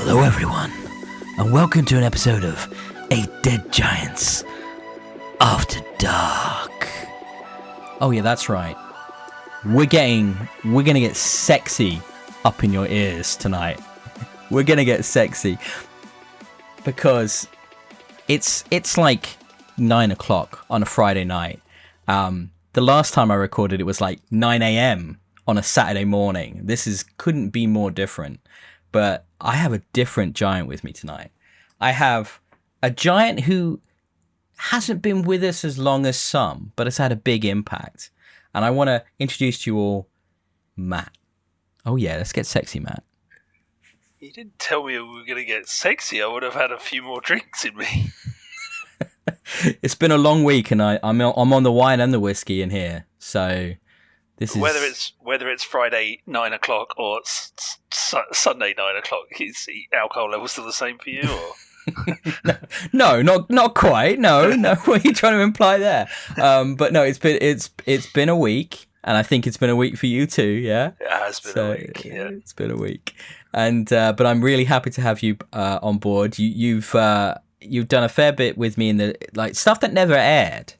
Hello, everyone, and welcome to an episode of Eight Dead Giants After Dark. Oh yeah, that's right. We're gonna get sexy up in your ears tonight. We're gonna get sexy because it's like 9 o'clock on a Friday night. The last time I recorded it was like 9 a.m. on a Saturday morning. Couldn't be more different. But I have a different giant with me tonight. I have a giant who hasn't been with us as long as some, but has had a big impact. And I want to introduce to you all Matt. Oh yeah, let's get sexy, Matt. You didn't tell me we were going to get sexy. I would have had a few more drinks in me. It's been a long week, and I'm on the wine and the whiskey in here. So this is whether it's Friday 9 o'clock or Sunday 9 o'clock. Is the alcohol level still the same for you? Or? No, not quite. No. What are you trying to imply there? But no, it's been a week, and I think it's been a week for you too. Yeah, it has been a week. Yeah, it's been a week, and but I'm really happy to have you on board. You've done a fair bit with me in the like stuff that never aired.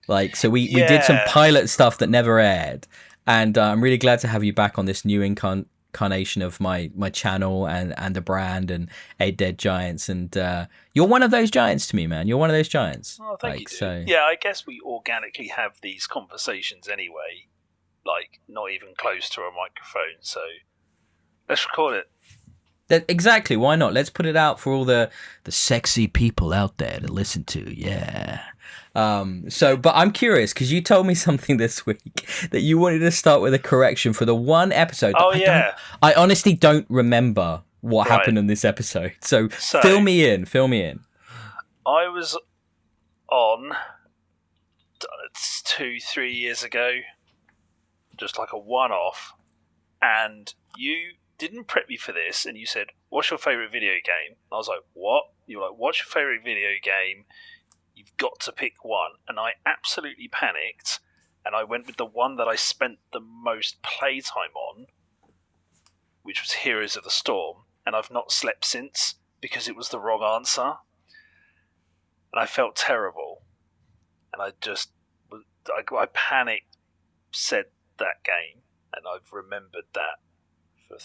Like, so we did some pilot stuff that never aired, and I'm really glad to have you back on this new incarnation of my channel and the brand and Eight Dead Giants, and you're one of those giants to me, man. You're one of those giants. Oh, thank you. So yeah, I guess we organically have these conversations anyway, like not even close to a microphone. So let's record it. Exactly. Why not? Let's put it out for all the sexy people out there to listen to. Yeah. But I'm curious because you told me something this week that you wanted to start with a correction for the one episode. Oh, yeah. I honestly don't remember what happened in this episode. So fill me in. I was on 2-3 years ago, just like a one-off, and you didn't prep me for this, and you said, "What's your favourite video game?" And I was like, "What?" You were like, "What's your favourite video game? You've got to pick one." And I absolutely panicked, and I went with the one that I spent the most playtime on, which was Heroes of the Storm, and I've not slept since because it was the wrong answer. And I felt terrible, and I panicked, said that game, and I've remembered that for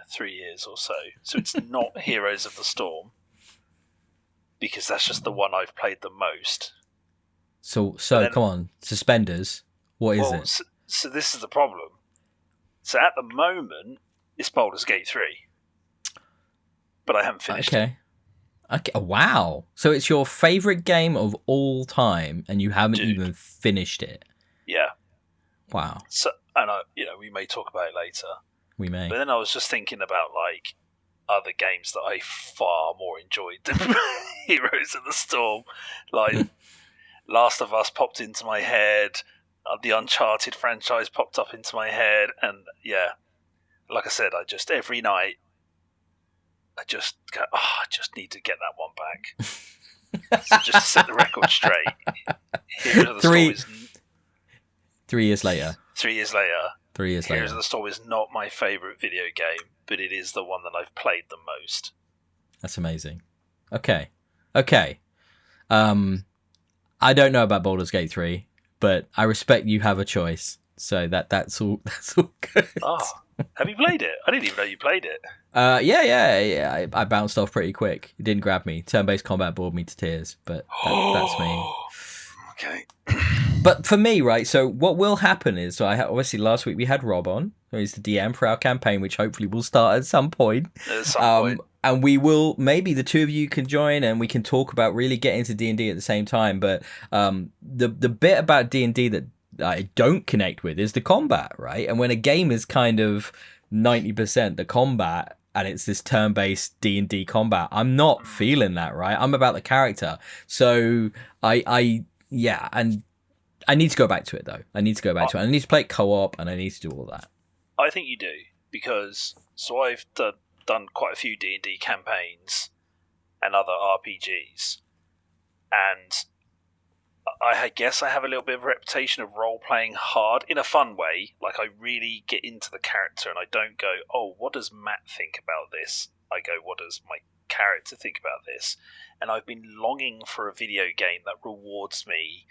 3 years or so. So it's not Heroes of the Storm, because that's just the one I've played the most. So come on, suspenders. What is it? So this is the problem. So at the moment, it's Baldur's Gate 3, but I haven't finished it. Okay. Wow. So it's your favorite game of all time, and you haven't even finished it. Yeah. Wow. So, and we may talk about it later. We may. But then I was just thinking about like other games that I far more enjoyed than Heroes of the Storm. Like Last of Us popped into my head, the Uncharted franchise popped up into my head, and yeah, like I said, I just every night I just go, I just need to get that one back. So just to set the record straight. Heroes of the Storm is 3 years later. 3 years later. 3 years later. Heroes of the Storm is not my favourite video game, but it is the one that I've played the most. That's amazing. Okay. I don't know about Baldur's Gate 3, but I respect you have a choice. So that's all good. Oh, have you played it? I didn't even know you played it. Yeah. I bounced off pretty quick. It didn't grab me. Turn-based combat bored me to tears, but that's me. Okay. But for me, right, so what will happen is, so obviously last week we had Rob on, who's the DM for our campaign, which hopefully will start at some point. And we will, maybe the two of you can join and we can talk about really getting into D&D at the same time. But the bit about D&D that I don't connect with is the combat, right? And when a game is kind of 90% the combat, and it's this turn-based D&D combat, I'm not feeling that, right? I'm about the character. So and I need to go back to it, though. I need to play it co-op, and I need to do all that. I think you do, because I've done quite a few D&D campaigns and other RPGs, and I guess I have a little bit of a reputation of role-playing hard in a fun way. Like, I really get into the character, and I don't go, "Oh, what does Matt think about this?" I go, what does my character think about this? And I've been longing for a video game that rewards me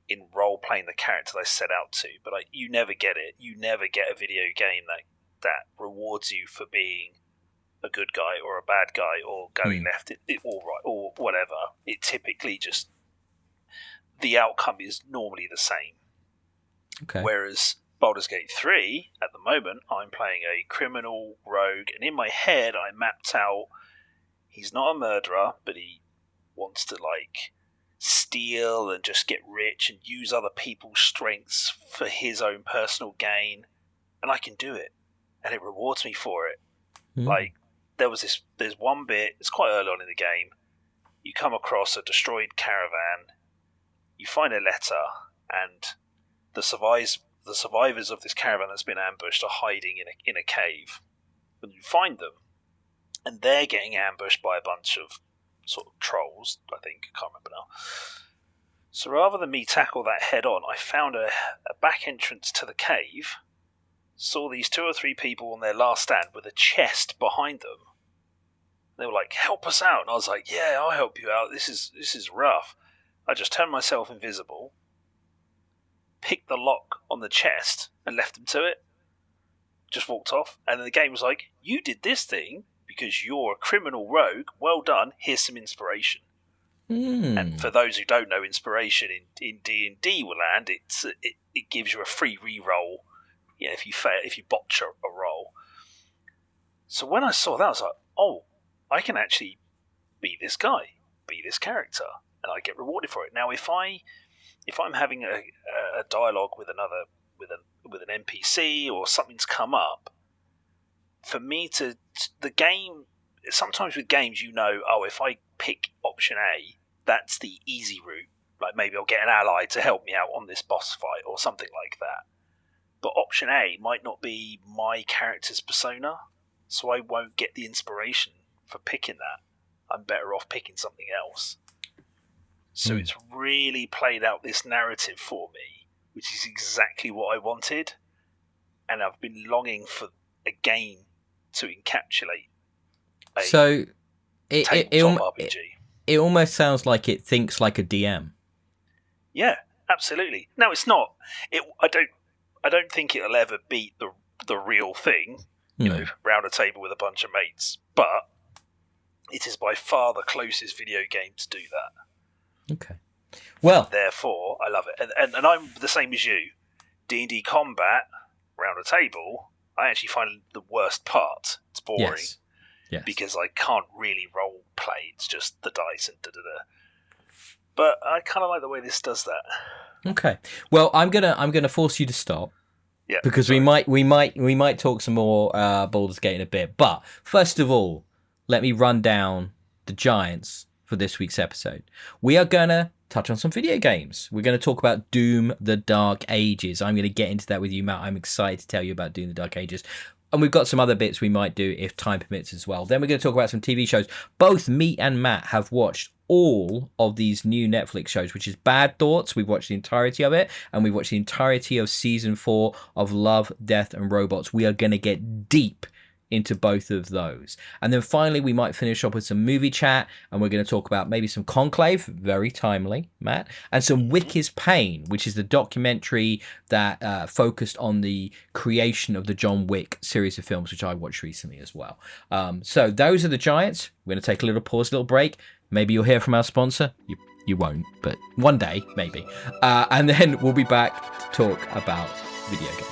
in role playing the character I set out to, but you never get it. You never get a video game that rewards you for being a good guy or a bad guy or going left or right or whatever. It typically just, the outcome is normally the same. Okay. Whereas Baldur's Gate 3, at the moment, I'm playing a criminal rogue, and in my head I mapped out he's not a murderer, but he wants to steal and just get rich and use other people's strengths for his own personal gain, and I can do it, and it rewards me for it. There's one bit, it's quite early on in the game, you come across a destroyed caravan, you find a letter, and the survivors of this caravan that's been ambushed are hiding in a cave, and you find them, and they're getting ambushed by a bunch of sort of trolls, I think. I can't remember now. So rather than me tackle that head on, I found a back entrance to the cave, saw these 2 or 3 people on their last stand with a chest behind them. They were like, help us out. And I was like, yeah, I'll help you out. This is rough. I just turned myself invisible, picked the lock on the chest and left them to it. Just walked off. And then the game was like, you did this thing because you're a criminal rogue. Well done. Here's some inspiration. And for those who don't know, inspiration in D&D land, it gives you a free re-roll. Yeah, if you botch a roll. So when I saw that, I was like, oh, I can actually be this guy, be this character, and I get rewarded for it. Now, if I'm having a dialogue with an NPC or something's come up, for me the game, sometimes with games, if I pick option A, that's the easy route. Like maybe I'll get an ally to help me out on this boss fight or something like that. But option A might not be my character's persona, so I won't get the inspiration for picking that. I'm better off picking something else. So it's really played out this narrative for me, which is exactly what I wanted, and I've been longing for a game to encapsulate a tabletop RPG. It almost sounds like it thinks like a DM. Yeah, absolutely. No, it's not. I don't think it'll ever beat the real thing. Round a table with a bunch of mates, but it is by far the closest video game to do that. Okay. Well, therefore, I love it, and I'm the same as you. D&D combat round a table, I actually find the worst part. It's boring. Yes. Because I can't really role play. It's just the dice and da-da-da. But I kind of like the way this does that. Okay. Well, I'm gonna force you to stop. Yeah. Because we might talk some more Baldur's Gate in a bit. But first of all, let me run down the giants for this week's episode. We are gonna touch on some video games. We're going to talk about Doom: The Dark Ages. I'm going to get into that with you, Matt. I'm excited to tell you about Doom: The Dark Ages. And we've got some other bits we might do if time permits as well. Then we're going to talk about some TV shows. Both me and Matt have watched all of these new Netflix shows, which is Bad Thoughts. We've watched the entirety of it, and we've watched the entirety of season 4 of Love, Death and Robots. We are going to get deep into both of those. And then finally, we might finish up with some movie chat, and we're going to talk about maybe some Conclave, very timely, Matt, and some Wick is Pain, which is the documentary that focused on the creation of the John Wick series of films, which I watched recently as well. So those are the giants. We're going to take a little pause, a little break. Maybe you'll hear from our sponsor. You won't, but one day, maybe. And then we'll be back to talk about video games.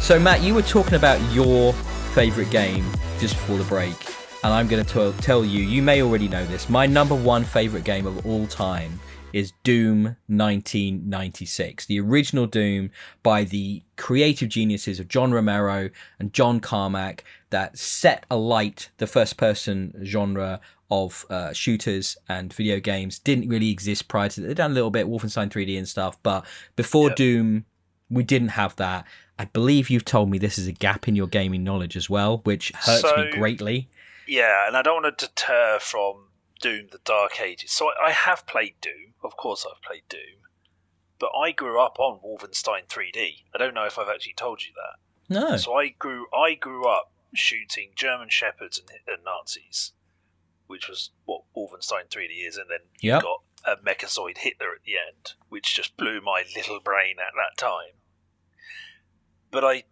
So, Matt, you were talking about your favourite game just before the break, and I'm going to tell you, you may already know this, my number one favourite game of all time is Doom 1996, the original Doom by the creative geniuses of John Romero and John Carmack that set alight the first-person genre of shooters and video games. Didn't really exist prior to that. They'd done a little bit, Wolfenstein 3D and stuff, but before Doom, we didn't have that. I believe you've told me this is a gap in your gaming knowledge as well, which hurts me greatly. Yeah, and I don't want to deter from Doom: The Dark Ages. So I have played Doom. Of course, I've played Doom. But I grew up on Wolfenstein 3D. I don't know if I've actually told you that. No. So I grew up shooting German Shepherds and Nazis, which was what Wolfenstein 3D is, and then you got a Mechazoid Hitler at the end, which just blew my little brain at that time. But I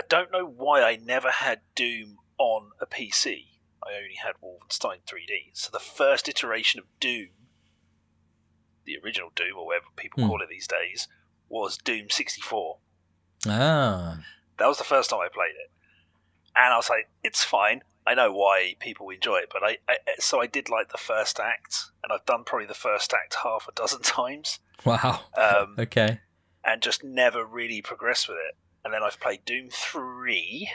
don't know why I never had Doom on a PC. I only had Wolfenstein 3D. So the first iteration of Doom, the original Doom, or whatever people call it these days, was Doom 64. Ah. That was the first time I played it. And I was like, it's fine. I know why people enjoy it, but I did like the first act, and I've done probably the first act half a dozen times. Wow. Okay. And just never really progressed with it. And then I've played Doom 3,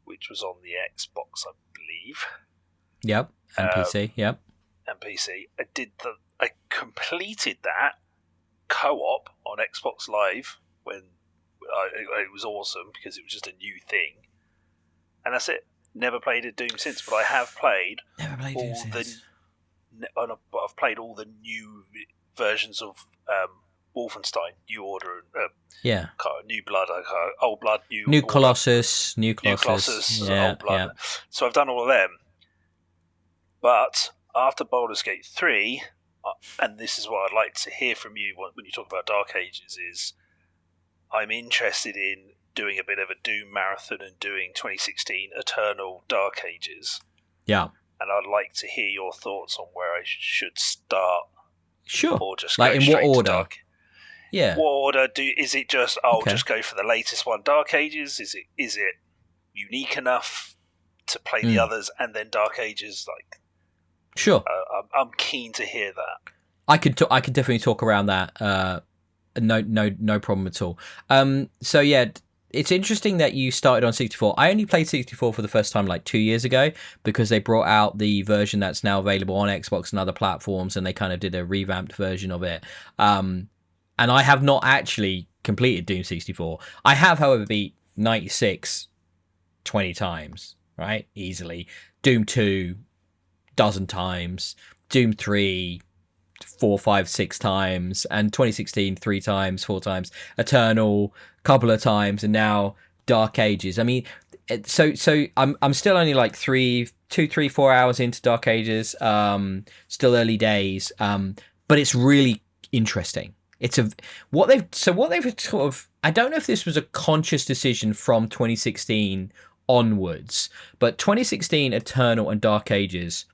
which was on the Xbox, I believe. Yep. And PC. Yep. And PC. I completed that co-op on Xbox Live when it was awesome because it was just a new thing. And that's it. Never played a Doom since, but I have played. Never played Doom since. But I've played all the new versions of Wolfenstein, New Order, New Blood, Old Blood, New Colossus, New Colossus, Old Blood. Yeah. So I've done all of them. But after Baldur's Gate 3, and this is what I'd like to hear from you when you talk about Dark Ages, is I'm interested in doing a bit of a Doom marathon and doing 2016 Eternal Dark Ages. Yeah. And I'd like to hear your thoughts on where I should start. Sure. Or just like go in straight what order? To Dark. Yeah. What order? Is it just just go for the latest one, Dark Ages? Is it unique enough to play the others and then Dark Ages? Like, sure. I'm keen to hear that. I could definitely talk around that. No problem at all. So yeah, it's interesting that you started on 64. I only played 64 for the first time like 2 years ago because they brought out the version that's now available on Xbox and other platforms, and they kind of did a revamped version of it. And I have not actually completed Doom 64. I have, however, beat 96 20 times, right? Easily. Doom 2 dozen times. Doom 3 4, 5, 6 times, and 2016 3 times, 4 times, Eternal couple of times, and now Dark Ages. I mean, so I'm still only like 2, 3, 4 hours into Dark Ages. Still early days, but it's really interesting. It's what they've sort of. I don't know if this was a conscious decision from 2016 onwards, but 2016 Eternal and Dark Ages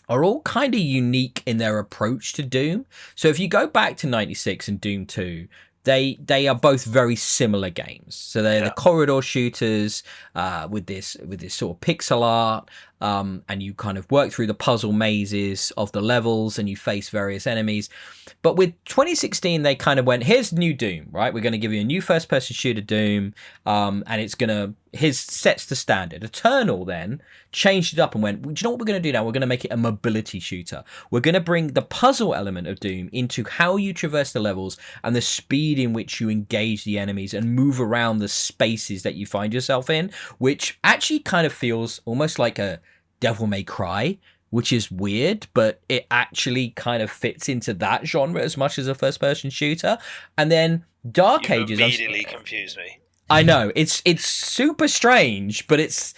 are all kind of unique in their approach to Doom. So if you go back to 96 and Doom 2, they are both very similar games. So they're the corridor shooters with this sort of pixel art, and you kind of work through the puzzle mazes of the levels and you face various enemies. But with 2016, they kind of went, here's new Doom, right? We're going to give you a new first-person shooter Doom, and it's going to... His sets the standard. Eternal then changed it up and went, do you know what we're going to do now? We're going to make it a mobility shooter. We're going to bring the puzzle element of Doom into how you traverse the levels and the speed in which you engage the enemies and move around the spaces that you find yourself in, which actually kind of feels almost like a Devil May Cry, which is weird, but it actually kind of fits into that genre as much as a first-person shooter. And then Dark Ages... immediately confused me. I know, it's super strange, but it's...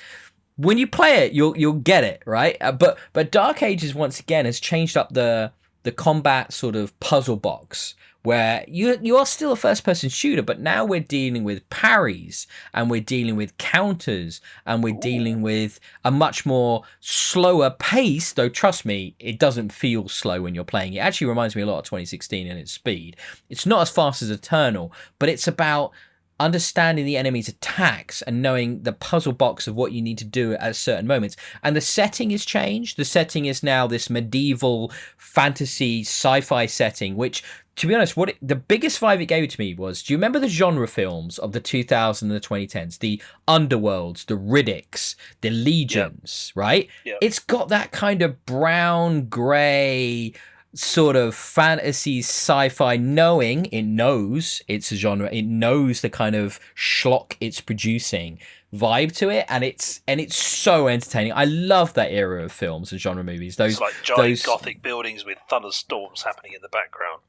When you play it, you'll get it, right? But Dark Ages, once again, has changed up the combat sort of puzzle box, where you are still a first-person shooter, but now we're dealing with parries, and we're dealing with counters, and we're dealing with a much more slower pace, though trust me, it doesn't feel slow when you're playing. It actually reminds me a lot of 2016 in its speed. It's not as fast as Eternal, but it's about understanding the enemy's attacks and knowing the puzzle box of what you need to do at certain moments. And the setting is changed. The setting is now this medieval fantasy sci-fi setting, which, to be honest, the biggest vibe it gave to me was, do you remember the genre films of the 2000s and the 2010s? The Underworlds, the Riddicks, the Legions, right? Yep. It's got that kind of brown, grey sort of fantasy sci-fi, knowing it knows it's a genre, it knows the kind of schlock it's producing, vibe to it, and it's so entertaining. I love that era of films and genre movies. It's like giant gothic buildings with thunderstorms happening in the background.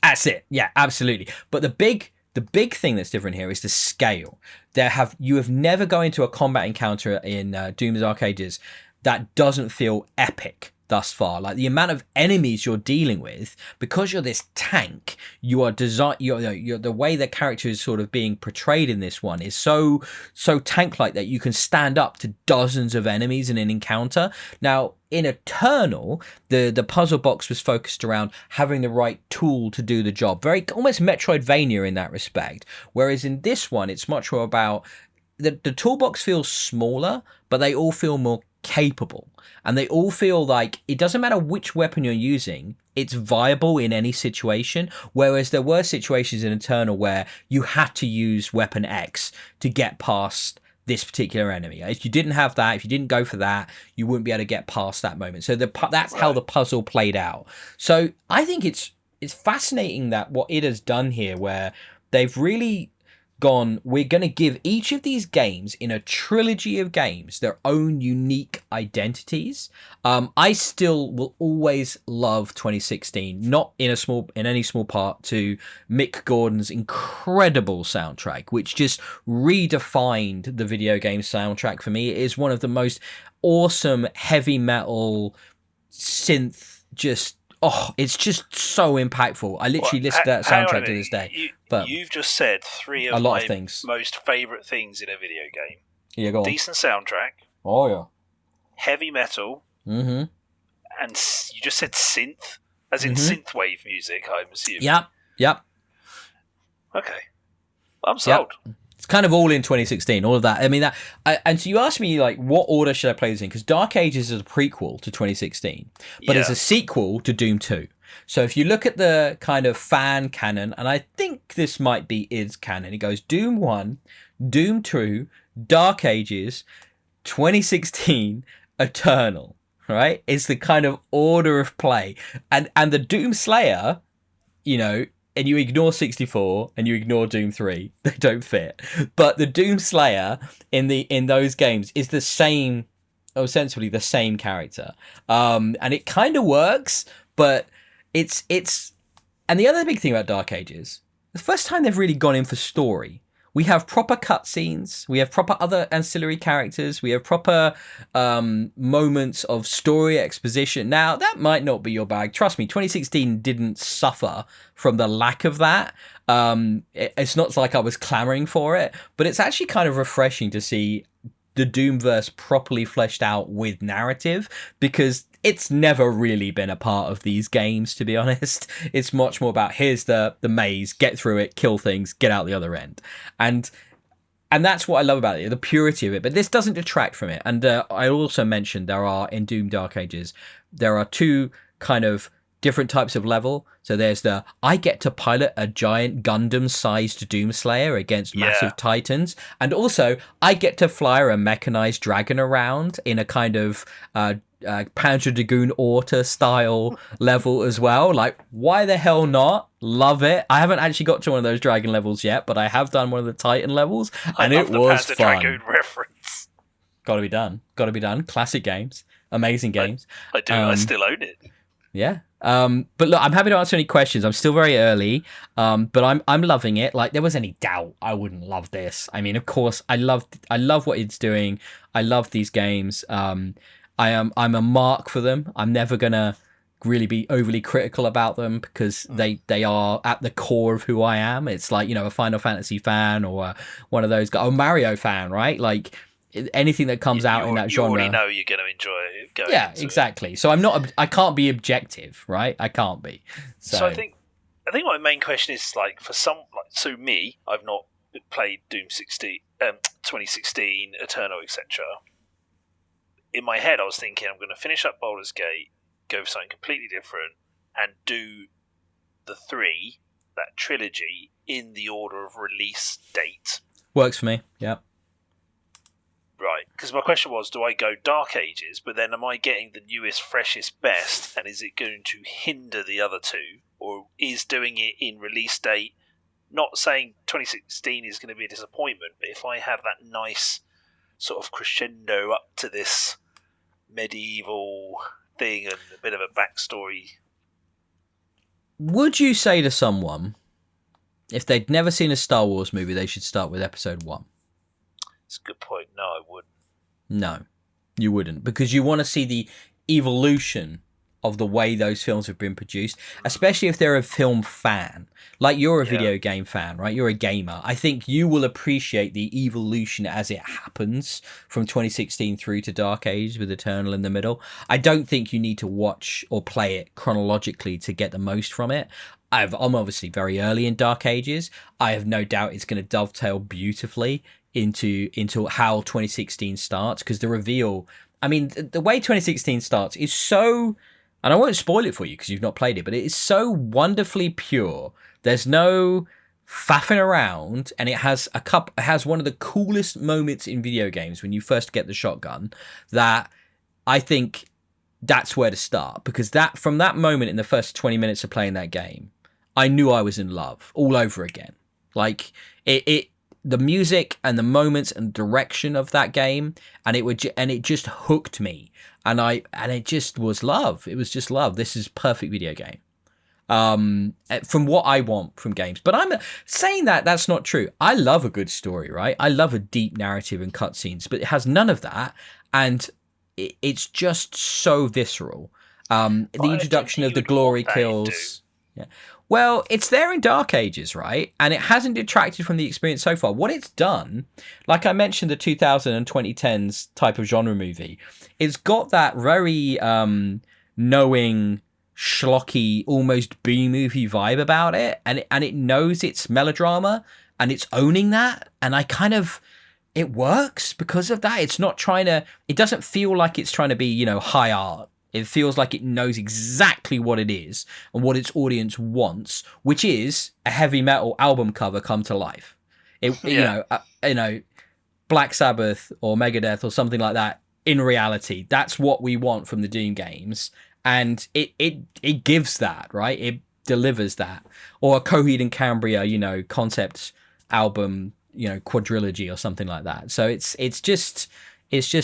That's it. Yeah, absolutely. But the big thing that's different here is the scale. You have never gone into a combat encounter in Doom's Dark Ages that doesn't feel epic thus far. Like the amount of enemies you're dealing with, because you're this tank, you're the way the character is sort of being portrayed in this one is so tank-like that you can stand up to dozens of enemies in an encounter. Now, in Eternal, the puzzle box was focused around having the right tool to do the job. Very almost Metroidvania in that respect. Whereas in this one, it's much more about the toolbox feels smaller, but they all feel more capable. And they all feel like it doesn't matter which weapon you're using, it's viable in any situation. Whereas there were situations in Eternal where you had to use weapon X to get past this particular enemy. If you didn't have that, if you didn't go for that, you wouldn't be able to get past that moment. So that's how the puzzle played out. So I think it's fascinating that what it has done here, where they've really gone, we're going to give each of these games in a trilogy of games their own unique identities. I still will always love 2016, not in any small part to Mick Gordon's incredible soundtrack, which just redefined the video game soundtrack for me. It is one of the most awesome heavy metal synth, it's just so impactful. I literally listen to that soundtrack to this day. But you've just said three of my most favourite things in a video game. Yeah, go on. Decent soundtrack. Oh, yeah. Heavy metal. Mm-hmm. And you just said synth, as in synthwave music, I'm assuming. Yep. Okay. I'm sold. Yep. It's kind of all in 2016, all of that. I mean, and so you asked me, like, what order should I play this in? Because Dark Ages is a prequel to 2016, but it's a sequel to Doom 2. So if you look at the kind of fan canon, and I think this might be id canon, it goes Doom 1, Doom 2, Dark Ages, 2016, Eternal, right? It's the kind of order of play. And the Doom Slayer, and you ignore 64 and you ignore Doom 3, they don't fit. But the Doom Slayer in those games is the same, ostensibly the same character. And it kind of works, but it's and the other big thing about Dark Ages, the first time they've really gone in for story. We have proper cutscenes, we have proper other ancillary characters, we have proper moments of story exposition. Now, that might not be your bag. Trust me, 2016 didn't suffer from the lack of that. It's not like I was clamoring for it, but it's actually kind of refreshing to see the Doomverse properly fleshed out with narrative, because it's never really been a part of these games, to be honest. It's much more about, here's the maze, get through it, kill things, get out the other end. And that's what I love about it, the purity of it. But this doesn't detract from it. And I also mentioned in Doom Dark Ages, there are two kind of different types of level. So there's I get to pilot a giant Gundam-sized Doomslayer against massive titans, and also I get to fly a mechanized dragon around in a kind of Panzer Dragoon Orta style level as well. Like, why the hell not? Love it. I haven't actually got to one of those dragon levels yet, but I have done one of the Titan levels, and it was fun. Dragoon reference. Gotta be done. Classic games, amazing games. I do. I still own it. Yeah. But look, I'm happy to answer any questions. I'm still very early, but I'm loving it. Like, there was any doubt I wouldn't love this. I mean, of course, I love what it's doing. I love these games. I'm a mark for them. I'm never gonna really be overly critical about them, because they are at the core of who I am. It's like, a Final Fantasy fan, or one of those guys, a Mario fan, right? Like, anything that comes out in that genre, you already know you're going to enjoy it. Yeah, exactly. So I can't be objective, right? I can't be. So I think my main question is, like, for some, like, me, I've not played Doom 2016, Eternal, etc. In my head, I was thinking, I'm going to finish up Baldur's Gate, go for something completely different, and do the three, that trilogy, in the order of release date. Works for me. Yeah. Right, because my question was, do I go Dark Ages, but then am I getting the newest, freshest, best, and is it going to hinder the other two? Or is doing it in release date, not saying 2016 is going to be a disappointment, but if I have that nice sort of crescendo up to this medieval thing and a bit of a backstory. Would you say to someone, if they'd never seen a Star Wars movie, they should start with Episode 1? It's a good point. No, I wouldn't. No, you wouldn't, because you want to see the evolution of the way those films have been produced, especially if they're a film fan. Like, you're a video game fan, right? You're a gamer. I think you will appreciate the evolution as it happens from 2016 through to Dark Age with Eternal in the middle. I don't think you need to watch or play it chronologically to get the most from it. I'm obviously very early in Dark Ages. I have no doubt it's going to dovetail beautifully into how 2016 starts, because the reveal, I mean, the way 2016 starts is so, and I won't spoil it for you because you've not played it, but it is so wonderfully pure. There's no faffing around, and it has one of the coolest moments in video games when you first get the shotgun, that I think that's where to start, because that, from that moment in the first 20 minutes of playing that game, I knew I was in love all over again. Like, the music and the moments and direction of that game, and it just hooked me, and it just was love. It was just love. This is perfect video game. From what I want from games. But I'm saying that's not true. I love a good story, right? I love a deep narrative and cutscenes, but it has none of that, and it's just so visceral. The introduction of the glory kills. Yeah. Well, it's there in Dark Ages, right? And it hasn't detracted from the experience so far. What it's done, like I mentioned, the 2000 and 2010s type of genre movie, it's got that very knowing, schlocky, almost B-movie vibe about it. And it knows it's melodrama, and it's owning that. And it works because of that. It's not it doesn't feel like it's trying to be, high art. It feels like it knows exactly what it is and what its audience wants, which is a heavy metal album cover come to life. Black Sabbath or Megadeth or something like that. In reality, that's what we want from the Doom games, and it gives that, right? It delivers that. Or a Coheed and Cambria, concept album, quadrilogy or something like that. So it's just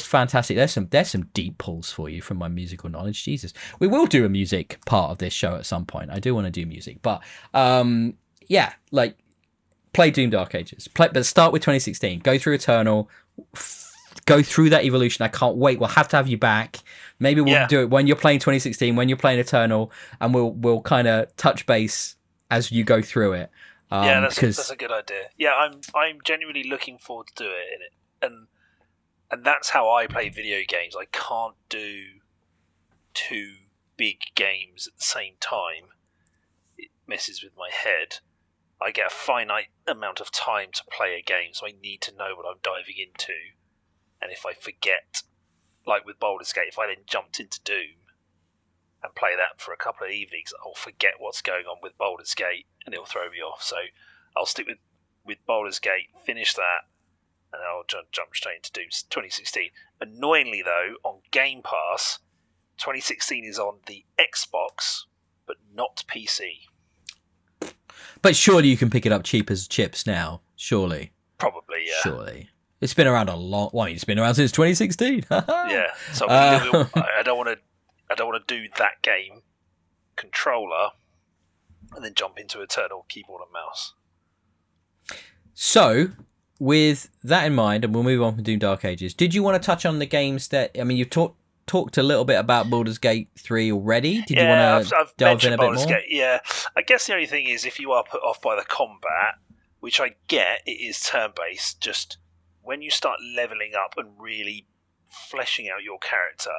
fantastic. There's some deep pulls for you from my musical knowledge. Jesus, we will do a music part of this show at some point. I do want to do music, but play Doom Dark Ages. But start with 2016. Go through Eternal. Go through that evolution. I can't wait. We'll have to have you back. Maybe we'll do it when you're playing 2016, when you're playing Eternal, and we'll kind of touch base as you go through it. That's a good idea. Yeah, I'm genuinely looking forward to doing it, and that's how I play video games. I can't do two big games at the same time. It messes with my head. I get a finite amount of time to play a game, so I need to know what I'm diving into. And if I forget, like with Baldur's Gate, if I then jumped into Doom and play that for a couple of evenings, I'll forget what's going on with Baldur's Gate, and it'll throw me off. So I'll stick with Baldur's Gate, finish that, and I'll jump straight into Doom 2016. Annoyingly, though, on Game Pass, 2016 is on the Xbox, but not PC. But surely you can pick it up cheap as chips now. Surely. Probably, yeah. Surely. It's been around it's been around since 2016. Yeah. So I don't want to do that game controller and then jump into Eternal keyboard and mouse. So, with that in mind, and we'll move on from Doom Dark Ages, did you want to touch on the games that... I mean, you've talked a little bit about Baldur's Gate 3 already. Did you want to delve in a bit more? Gate, yeah. I guess the only thing is, if you are put off by the combat, which I get, it is turn-based, just when you start leveling up and really fleshing out your character,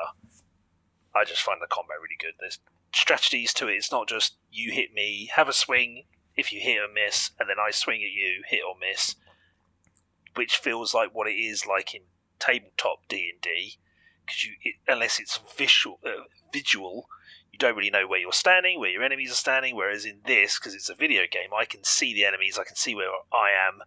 I just find the combat really good. There's strategies to it. It's not just you hit me, have a swing, if you hit or miss, and then I swing at you, hit or miss, which feels like what it is like in tabletop D&D, because unless it's visual, you don't really know where you're standing, where your enemies are standing, whereas in this, because it's a video game, I can see the enemies, I can see where I am,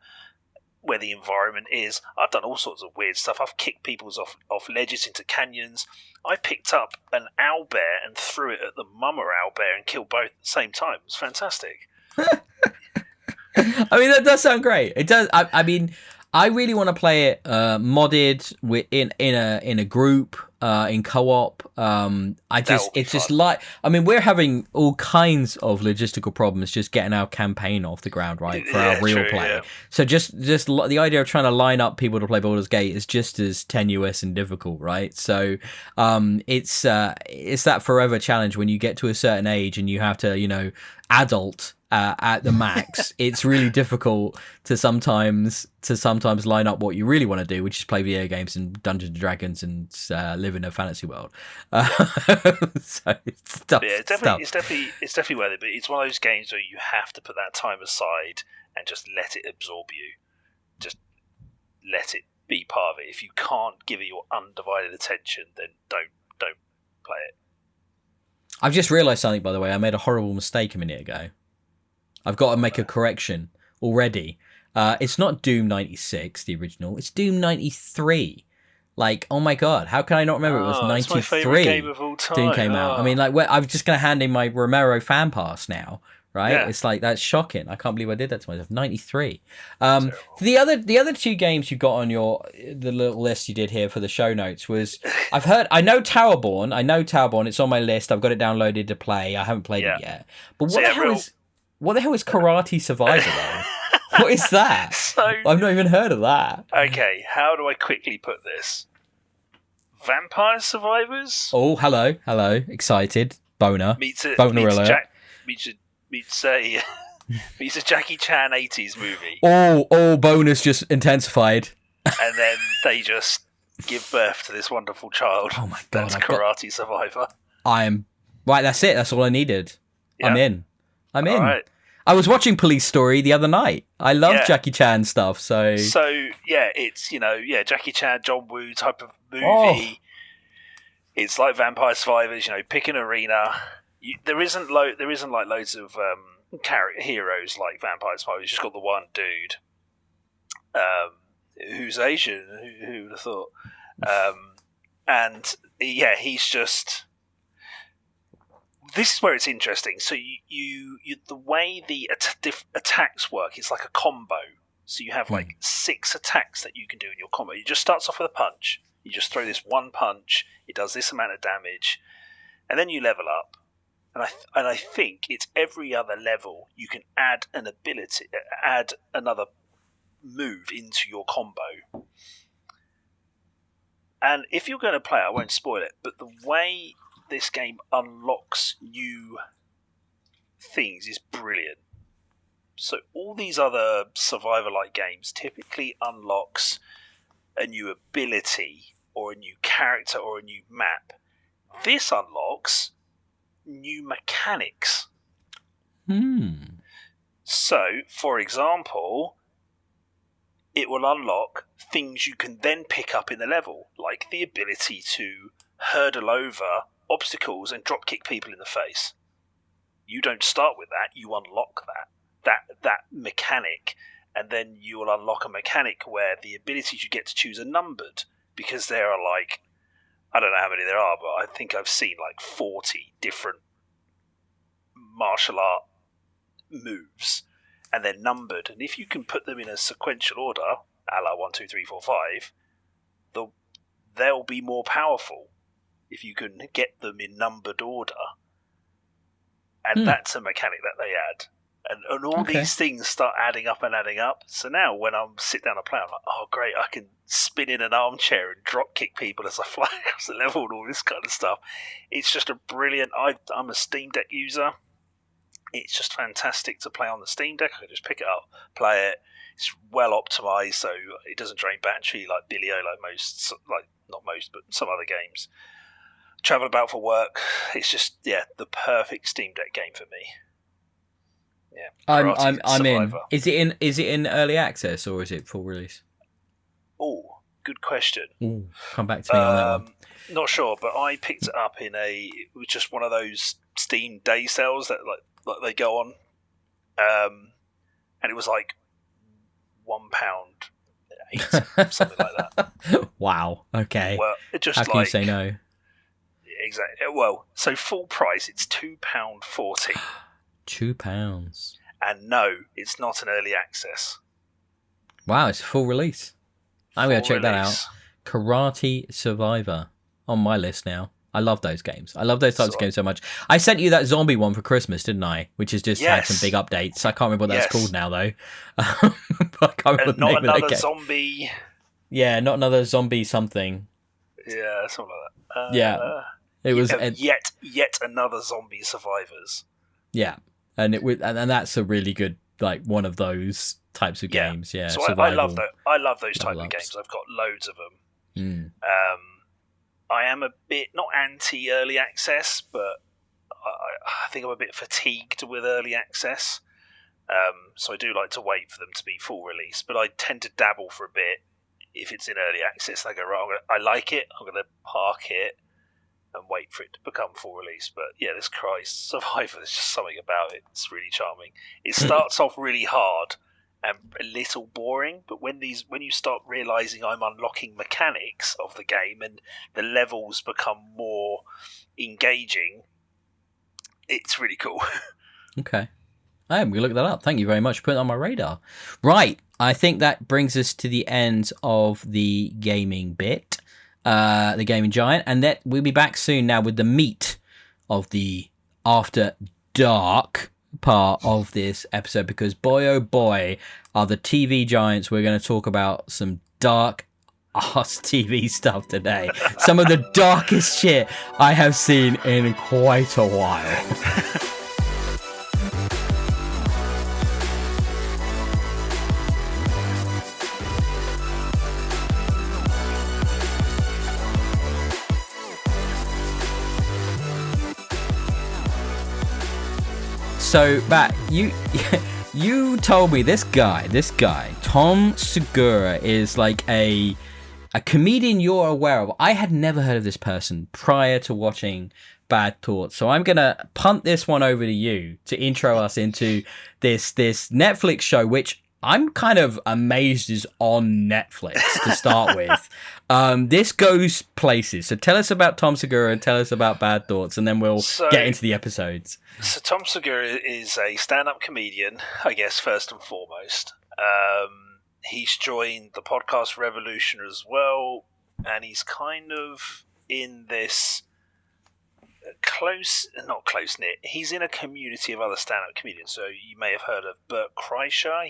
where the environment is. I've done all sorts of weird stuff. I've kicked people off ledges into canyons. I picked up an owlbear and threw it at the mama owlbear and killed both at the same time. It was fantastic. I mean, that does sound great. It does. I mean, I really want to play it modded in a group in co-op. That will be It's just fun. like, I mean, we're having all kinds of logistical problems just getting our campaign off the ground, right, for our Yeah, real true. play. Yeah. So the idea of trying to line up people to play Baldur's Gate is just as tenuous and difficult, right? So it's that forever challenge when you get to a certain age and you have to, adult at the max. It's really difficult to sometimes line up what you really want to do, which is play video games and Dungeons and Dragons and live in a fantasy world. So it's tough. Yeah, it's definitely worth it. But it's one of those games where you have to put that time aside and just let it absorb you. Just let it be part of it. If you can't give it your undivided attention, then don't play it. I've just realised something, by the way. I made a horrible mistake a minute ago. I've got to make a correction already. It's not Doom 96, the original. It's Doom 93. Like, oh my god, how can I not remember it was 93? It's my favourite game of all time. Doom came out. I mean, like, I'm just going to hand in my Romero fan pass now, right? Yeah. It's like, that's shocking. I can't believe I did that to myself. 93. The other two games you got on the little list you did here for the show notes was, I know Towerborn. It's on my list. I've got it downloaded to play. I haven't played it yet. But what the hell is Karate Survivor though? What is that? I've not even heard of that. Okay, how do I quickly put this? Vampire Survivors? Oh, hello. Excited. Boner. Boner alert. Meets a Jackie Chan 80s movie. Oh, bonus just intensified. And then they just give birth to this wonderful child. Oh my god. That's Karate Survivor. Right, that's it. That's all I needed. Yeah. I'm in. All right. I was watching Police Story the other night. I love Jackie Chan stuff, so yeah, it's Jackie Chan, John Woo type of movie. Oh. It's like Vampire Survivors, pick an arena. There isn't like loads of character heroes like Vampire Survivors. You just got the one dude who's Asian. Who would have thought? And yeah, he's just. This is where it's interesting. So you the way the attacks work, it's like a combo. So you have like 6 attacks that you can do in your combo. It just starts off with a punch. You just throw this one punch. It does this amount of damage, and then you level up. And I think it's every other level you can add an ability, add another move into your combo. And if you're going to play, I won't spoil it, but the way this game unlocks new things is brilliant. So all these other survivor-like games typically unlocks a new ability or a new character or a new map. This unlocks new mechanics. So, for example, it will unlock things you can then pick up in the level, like the ability to hurdle over obstacles and drop kick people in the face. You don't start with that, you unlock that mechanic, and then you will unlock a mechanic where the abilities you get to choose are numbered, because there are like, I don't know how many there are, but I think I've seen like 40 different martial art moves, and they're numbered, and if you can put them in a sequential order, a la 1, 2, 3, 4, 5, they'll be more powerful if you can get them in numbered order. And that's a mechanic that they add. And all these things start adding up. So now when I sit down and play, I'm like, oh great, I can spin in an armchair and drop kick people as I fly across the level and all this kind of stuff. It's just a brilliant... I'm a Steam Deck user. It's just fantastic to play on the Steam Deck. I can just pick it up, play it. It's well optimized, so it doesn't drain battery like Billy-O, not most, but some other games. Travel about for work. It's just the perfect Steam Deck game for me. Yeah, I'm in. Is it in early access or is it full release? Oh, good question. Ooh, come back to me on that one. Not sure, but I picked it up it was just one of those Steam day sales that like they go on, and it was like £1.80, something like that. Wow. Okay. Well, just how can you say no? Exactly. Well, so full price, it's £2.40. £2. And no, it's not an early access. Wow, it's a full release. I'm going to check that out. Release. Karate Survivor on my list now. I love those games. I love those types of So- games so much. I sent you that zombie one for Christmas, didn't I? Which has just had Yes. some big updates. I can't remember what that's Yes. called now, though. But I can't remember And the name not of that another game. zombie. Yeah, not another zombie something. Yeah, something like that. Yeah. It was yet another zombie survivors. yeah, and and that's a really good like one of those types of Yeah. games. Yeah, So I survival. love that. I love those type level of ups. games. I've got loads of them. Mm. I am a bit not anti early access, but I think I'm a bit fatigued with early access. So I do like to wait for them to be full release, but I tend to dabble for a bit if it's in early access. I go, right, I like it, I'm going to park it and wait for it to become full release. But yeah, this Christ Survivor, there's just something about it. It's really charming. It starts off really hard and a little boring, but when you start realizing I'm unlocking mechanics of the game and the levels become more engaging, it's really cool. Okay. I am going to look that up. Thank you very much for putting it on my radar. Right. I think that brings us to the end of the gaming bit, the gaming giant. And that we'll be back soon now with the meat of the After Dark part of this episode. Because boy, oh boy, are the TV giants. We're going to talk about some dark ass TV stuff today. Some of the darkest shit I have seen in quite a while. So, Matt, you told me this guy, Tom Segura, is like a comedian you're aware of. I had never heard of this person prior to watching Bad Thoughts. So I'm going to punt this one over to you to intro us into this Netflix show, which I'm kind of amazed is on Netflix to start with. This goes places. So tell us about Tom Segura and tell us about Bad Thoughts, and then we'll get into the episodes. So Tom Segura is a stand-up comedian, I guess, first and foremost. He's joined the podcast revolution as well, and he's kind of in this not close-knit. He's in a community of other stand-up comedians. So you may have heard of Bert Kreischer.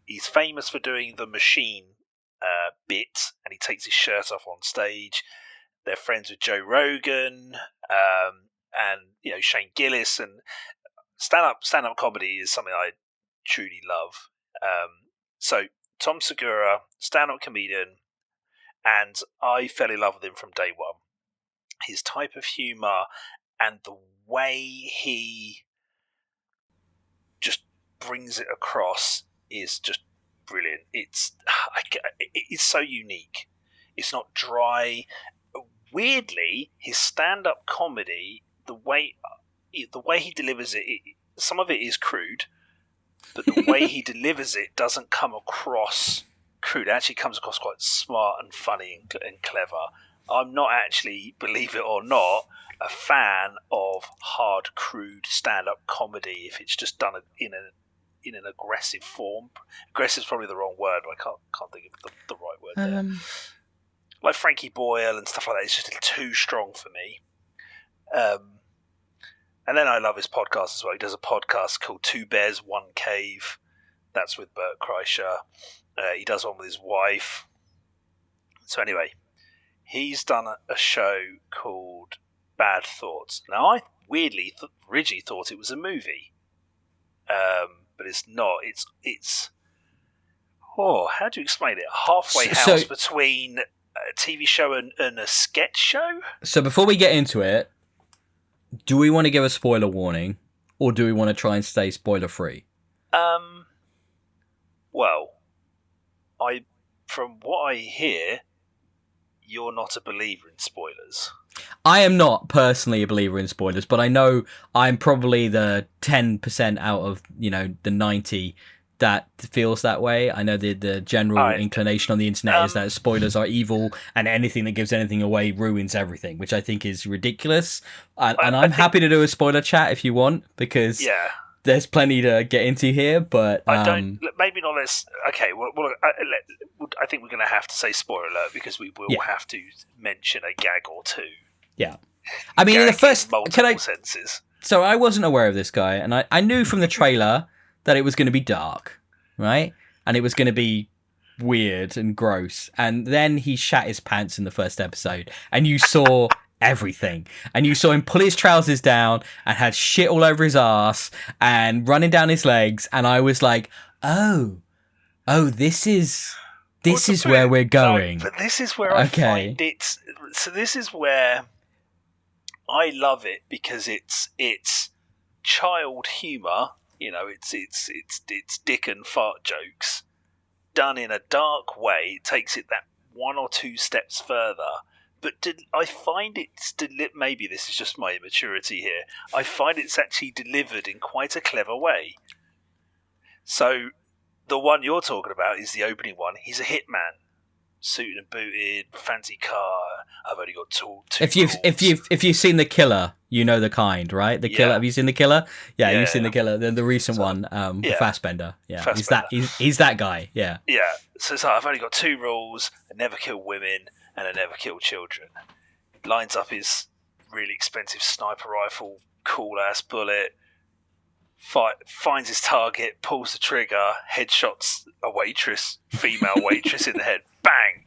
He's famous for doing the machine bit, and he takes his shirt off on stage. They're friends with Joe Rogan, and Shane Gillis, and stand-up comedy is something I truly love. So Tom Segura, stand-up comedian, and I fell in love with him from day one. His type of humour and the way he just brings it across is just brilliant. It's so unique. It's not dry. Weirdly, his stand-up comedy, the way he delivers it, some of it is crude, but the way he delivers it doesn't come across crude. It actually comes across quite smart and funny and clever. I'm not actually, believe it or not, a fan of hard, crude stand-up comedy if it's just done in an aggressive form. Aggressive is probably the wrong word, but I can't think of the right word there. Like Frankie Boyle and stuff like that. It's just too strong for me. And then I love his podcast as well. He does a podcast called Two Bears, One Cave. That's with Bert Kreischer. He does one with his wife. So anyway, he's done a show called Bad Thoughts. Now, I weirdly originally thought it was a movie. But it's not. It's how do you explain it? Halfway house between a TV show and a sketch show? So before we get into it, do we want to give a spoiler warning, or do we want to try and stay spoiler free? Well, from what I hear, you're not a believer in spoilers. I am not personally a believer in spoilers, but I know I'm probably the 10% out of, the 90 that feels that way. I know the general inclination on the internet is that spoilers are evil and anything that gives anything away ruins everything, which I think is ridiculous. And I'm happy to do a spoiler chat if you want, because there's plenty to get into here, but I don't. Maybe not. Let's. Okay. Well, I think we're going to have to say spoiler alert because we will have to mention a gag or two. Yeah. I mean, in the first multiple senses. So I wasn't aware of this guy, and I knew from the trailer that it was going to be dark, right? And it was going to be weird and gross. And then he shat his pants in the first episode, and you saw everything. And you saw him pull his trousers down and had shit all over his ass and running down his legs. And I was like, oh, this is where we're going. No, but this is where I find it. So this is where I love it because it's child humour. You know, it's dick and fart jokes done in a dark way. It takes it that one or two steps further. But I find it's maybe this is just my immaturity here. I find it's actually delivered in quite a clever way. So the one you're talking about is the opening one. He's a hitman, suited and booted, fancy car. I've only got two. If you've seen The Killer, you know the kind, right? The Killer. Have you seen The Killer? Yeah, you've seen The Killer. The recent one, Fassbender. Yeah, Fassbender. He's that guy. Yeah. Yeah. So it's like, I've only got two rules: I never kill women and I never kill children. Lines up his really expensive sniper rifle, cool ass bullet. Finds his target, pulls the trigger, headshots a female waitress in the head, bang!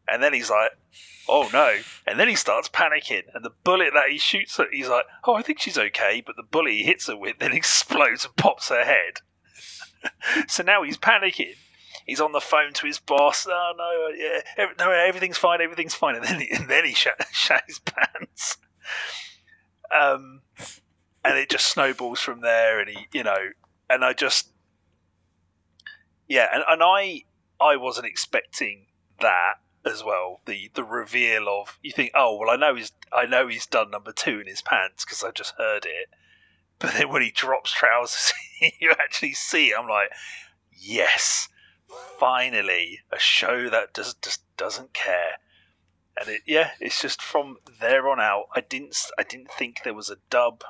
And then he's like, oh no. And then he starts panicking, and the bullet that he shoots at, he's like, oh, I think she's okay, but the bullet he hits her with then explodes and pops her head. So now he's panicking. He's on the phone to his boss. Oh no, no, everything's fine, and then he shat his pants. And it just snowballs from there, and and I just, and I wasn't expecting that as well. The reveal of, you think, oh well, I know he's done number 2 in his pants because I just heard it, but then when he drops trousers, you actually see it. I'm like, yes, finally a show that just doesn't care. And it's just from there on out. I didn't think there was a dud.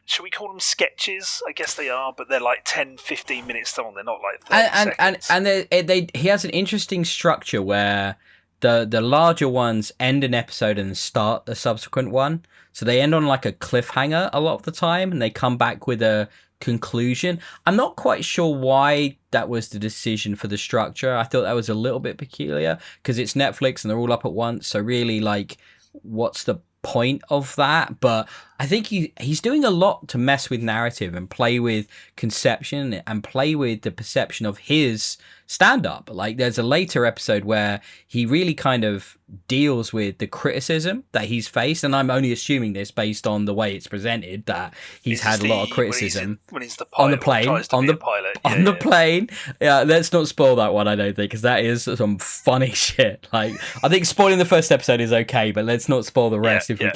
Should we call them sketches? I guess they are, but they're like 10, 15 minutes long. They're not like 30 seconds. And he has an interesting structure where the larger ones end an episode and start a subsequent one. So they end on like a cliffhanger a lot of the time, and they come back with a conclusion. I'm not quite sure why that was the decision for the structure. I thought that was a little bit peculiar because it's Netflix and they're all up at once. So really, like, what's the point of that? But I think he's doing a lot to mess with narrative and play with conception and play with the perception of his stand-up. Like, there's a later episode where he really kind of deals with the criticism that he's faced, and I'm only assuming this based on the way it's presented, that he's had a lot of criticism when he's the pilot, on the plane. Yeah, let's not spoil that one, I don't think, because that is some funny shit. Like, I think spoiling the first episode is okay, but let's not spoil the rest if we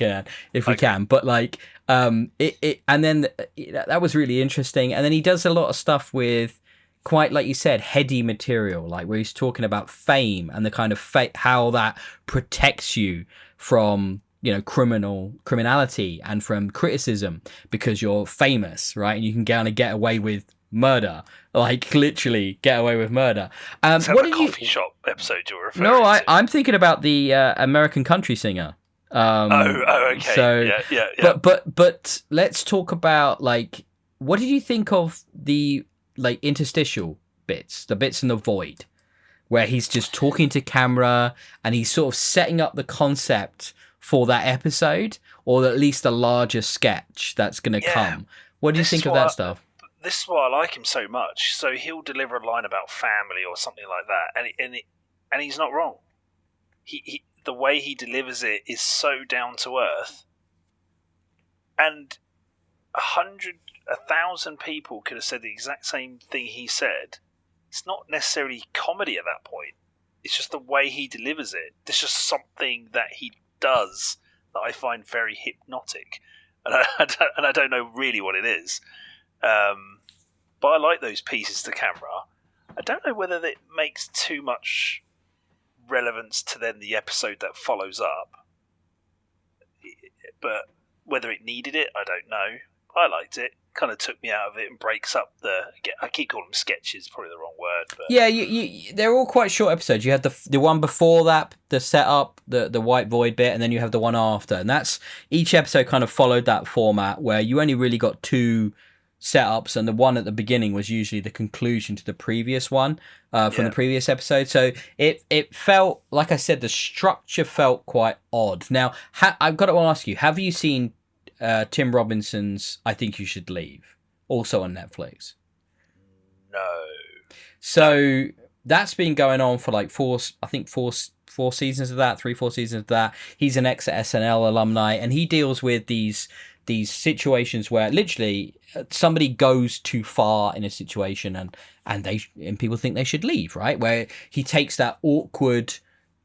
can. But like, and then that was really interesting. And then he does a lot of stuff with, quite like you said, heady material, like where he's talking about fame and the kind of how that protects you from, criminality and from criticism because you're famous, right? And you can kind of get away with murder, like literally get away with murder. Is that the coffee shop episode you're referring to? No, I'm thinking about the American country singer. Okay. So, yeah. But let's talk about, like, what did you think of the, like, interstitial bits, the bits in the void, where he's just talking to camera and he's sort of setting up the concept for that episode, or at least a larger sketch that's going to come. What do you think of that stuff? This is why I like him so much. So he'll deliver a line about family or something like that, and he's not wrong. He the way he delivers it is so down to earth, and 1,000 people could have said the exact same thing he said. It's not necessarily comedy at that point. It's just the way he delivers it. There's just something that he does that I find very hypnotic, and I don't know really what it is. But I like those pieces to camera. I don't know whether that makes too much relevance to then the episode that follows up. But Whether it needed it, I don't know. I liked it. Kind of took me out of it and breaks up I keep calling them sketches, probably the wrong word. But Yeah, they're all quite short episodes. You had the one before that, the setup, the white void bit, and then you have the one after. And that's each episode kind of followed that format where you only really got two setups, and the one at the beginning was usually the conclusion to the previous one from the previous episode. So it felt, like I said, the structure felt quite odd. Now, I've got to ask you, have you seen Tim Robinson's I Think You Should Leave, also on Netflix? No. So that's been going on for like four seasons of that, 3-4 seasons of that. He's an ex-SNL alumni, and he deals with these situations where literally somebody goes too far in a situation and people think they should leave, right? Where he takes that awkward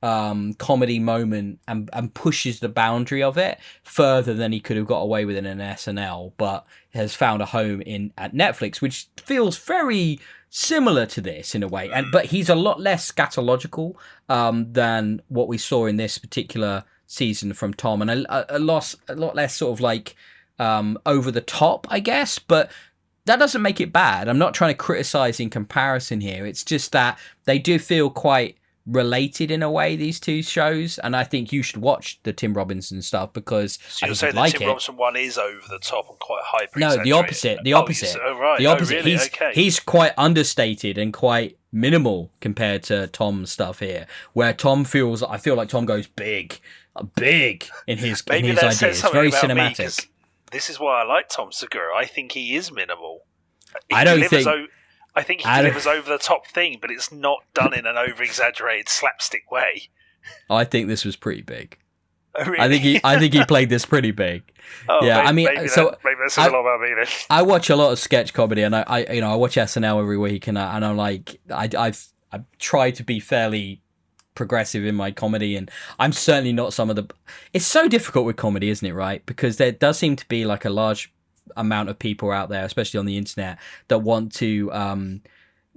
comedy moment and pushes the boundary of it further than he could have got away with in an SNL, but has found a home at Netflix, which feels very similar to this in a way. But he's a lot less scatological than what we saw in this particular season from Tom, and a lot less sort of like over the top, I guess. But that doesn't make it bad. I'm not trying to criticize in comparison here. It's just that they do feel quite related in a way, these two shows, and I think you should watch the Tim Robinson stuff because so you're I saying think the Tim Robinson one is over the top and quite hyper. No, the opposite. The opposite. Right. The opposite. Really? He's quite understated and quite minimal compared to Tom's stuff here, where Tom I feel like Tom goes big in his ideas. It's very cinematic. This is why I like Tom Segura. I think he is minimal. I think he delivers over the top thing, but it's not done in an over exaggerated slapstick way. I think this was pretty big. Oh, really? I think he played this pretty big. Oh, yeah, maybe that says a lot about me then. I watch a lot of sketch comedy, and I watch SNL every week, and I'm like I've tried to be fairly progressive in my comedy, and I'm certainly not some of the. It's so difficult with comedy, isn't it? Right, because there does seem to be like a large amount of people out there, especially on the internet, that want to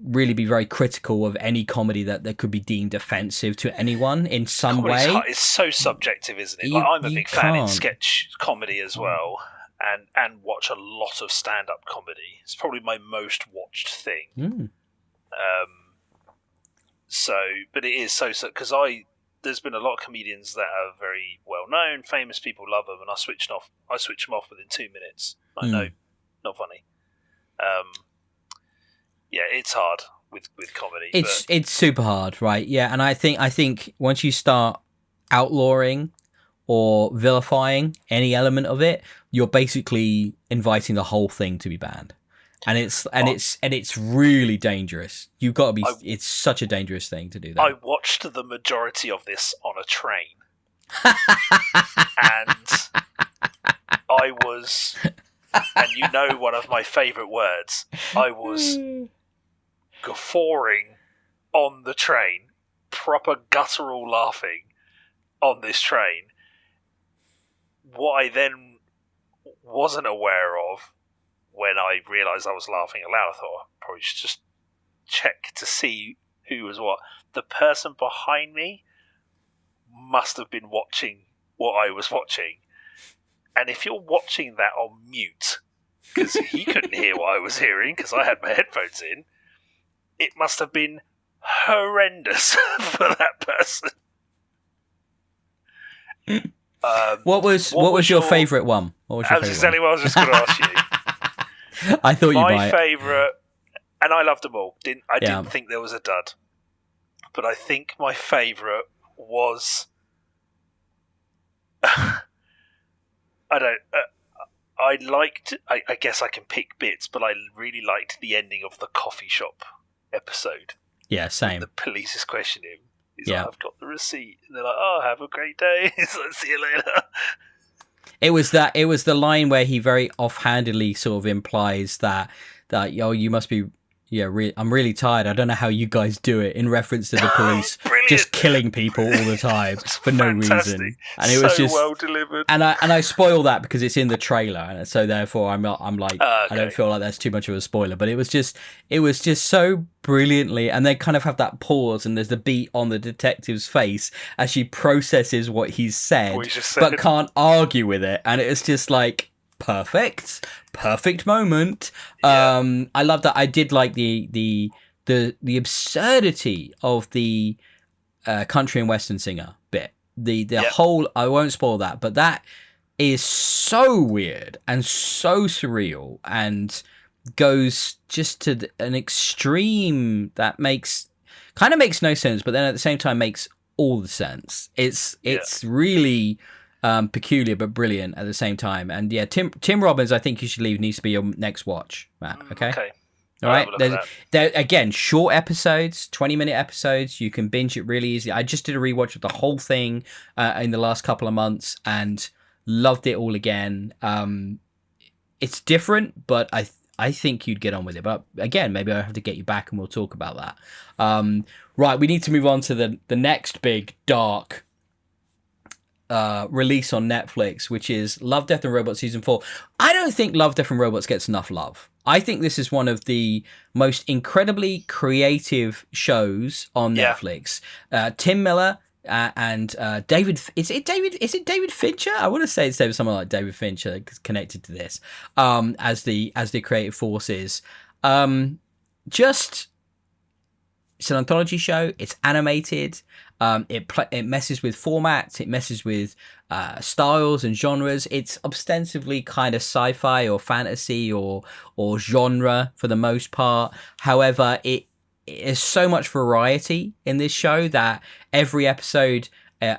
really be very critical of any comedy that could be deemed offensive to anyone in some way. It's so subjective, isn't it? I'm a big fan in sketch comedy as well, and watch a lot of stand-up comedy. It's probably my most watched thing. But it is so because there's been a lot of comedians that are very well known, famous people love them, and I switch them off within 2 minutes. I know, not funny. Yeah, it's hard with comedy. It's super hard, right? Yeah, and I think once you start outlawing or vilifying any element of it, you're basically inviting the whole thing to be banned. And it's really dangerous. You've got to be. It's such a dangerous thing to do that. I watched the majority of this on a train, and I was, and one of my favourite words. I was guffawing on the train, proper guttural laughing on this train. What I then wasn't aware of, when I realised I was laughing aloud, I thought I probably should just check to see who was what. The person behind me must have been watching what I was watching. And if you're watching that on mute, because he couldn't hear what I was hearing because I had my headphones in, it must have been horrendous for that person. What was your favourite one? That's exactly what I was just going to ask you. I thought my favourite, and I loved them all. I didn't think there was a dud, but I think my favourite was. I guess I can pick bits, but I really liked the ending of the coffee shop episode. Yeah, same. The police is questioning him. He's like, I've got the receipt. And they're like, oh, have a great day. He's like, see you later. It was the line where he very offhandedly sort of implies that you must be I'm really tired. I don't know how you guys do it, in reference to the police Brilliant. just killing people all the time for no reason. And it was so just well delivered. And I spoil that because it's in the trailer, and so therefore I'm like Okay. I don't feel like that's too much of a spoiler. But it was just so brilliantly, and they kind of have that pause, and there's the beat on the detective's face as she processes what he's said, but can't argue with it, and it's just like perfect moment. Yeah. I love that. I did like the absurdity of the country and western singer bit. The whole, I won't spoil that, but that is so weird and so surreal and goes just to an extreme that makes no sense, but then at the same time makes all the sense. It's really peculiar but brilliant at the same time. And yeah, Tim Robbins, I think you should leave, needs to be your next watch, Matt. Okay. All right. There again, short episodes, 20-minute episodes. You can binge it really easily. I just did a rewatch of the whole thing in the last couple of months and loved it all again. It's different, but I think you'd get on with it. But again, maybe I have to get you back and we'll talk about that. Right, we need to move on to the next big dark release on Netflix, which is Love, Death and Robots Season 4. I don't think Love, Death and Robots gets enough love. I think this is one of the most incredibly creative shows on Netflix. Tim Miller and David. Is it David Fincher? I want to say it's someone like David Fincher connected to this as the creative forces. It's an anthology show. It's animated. It messes with formats. It messes with styles and genres. It's ostensibly kind of sci-fi or fantasy or genre for the most part. However, it is so much variety in this show that every episode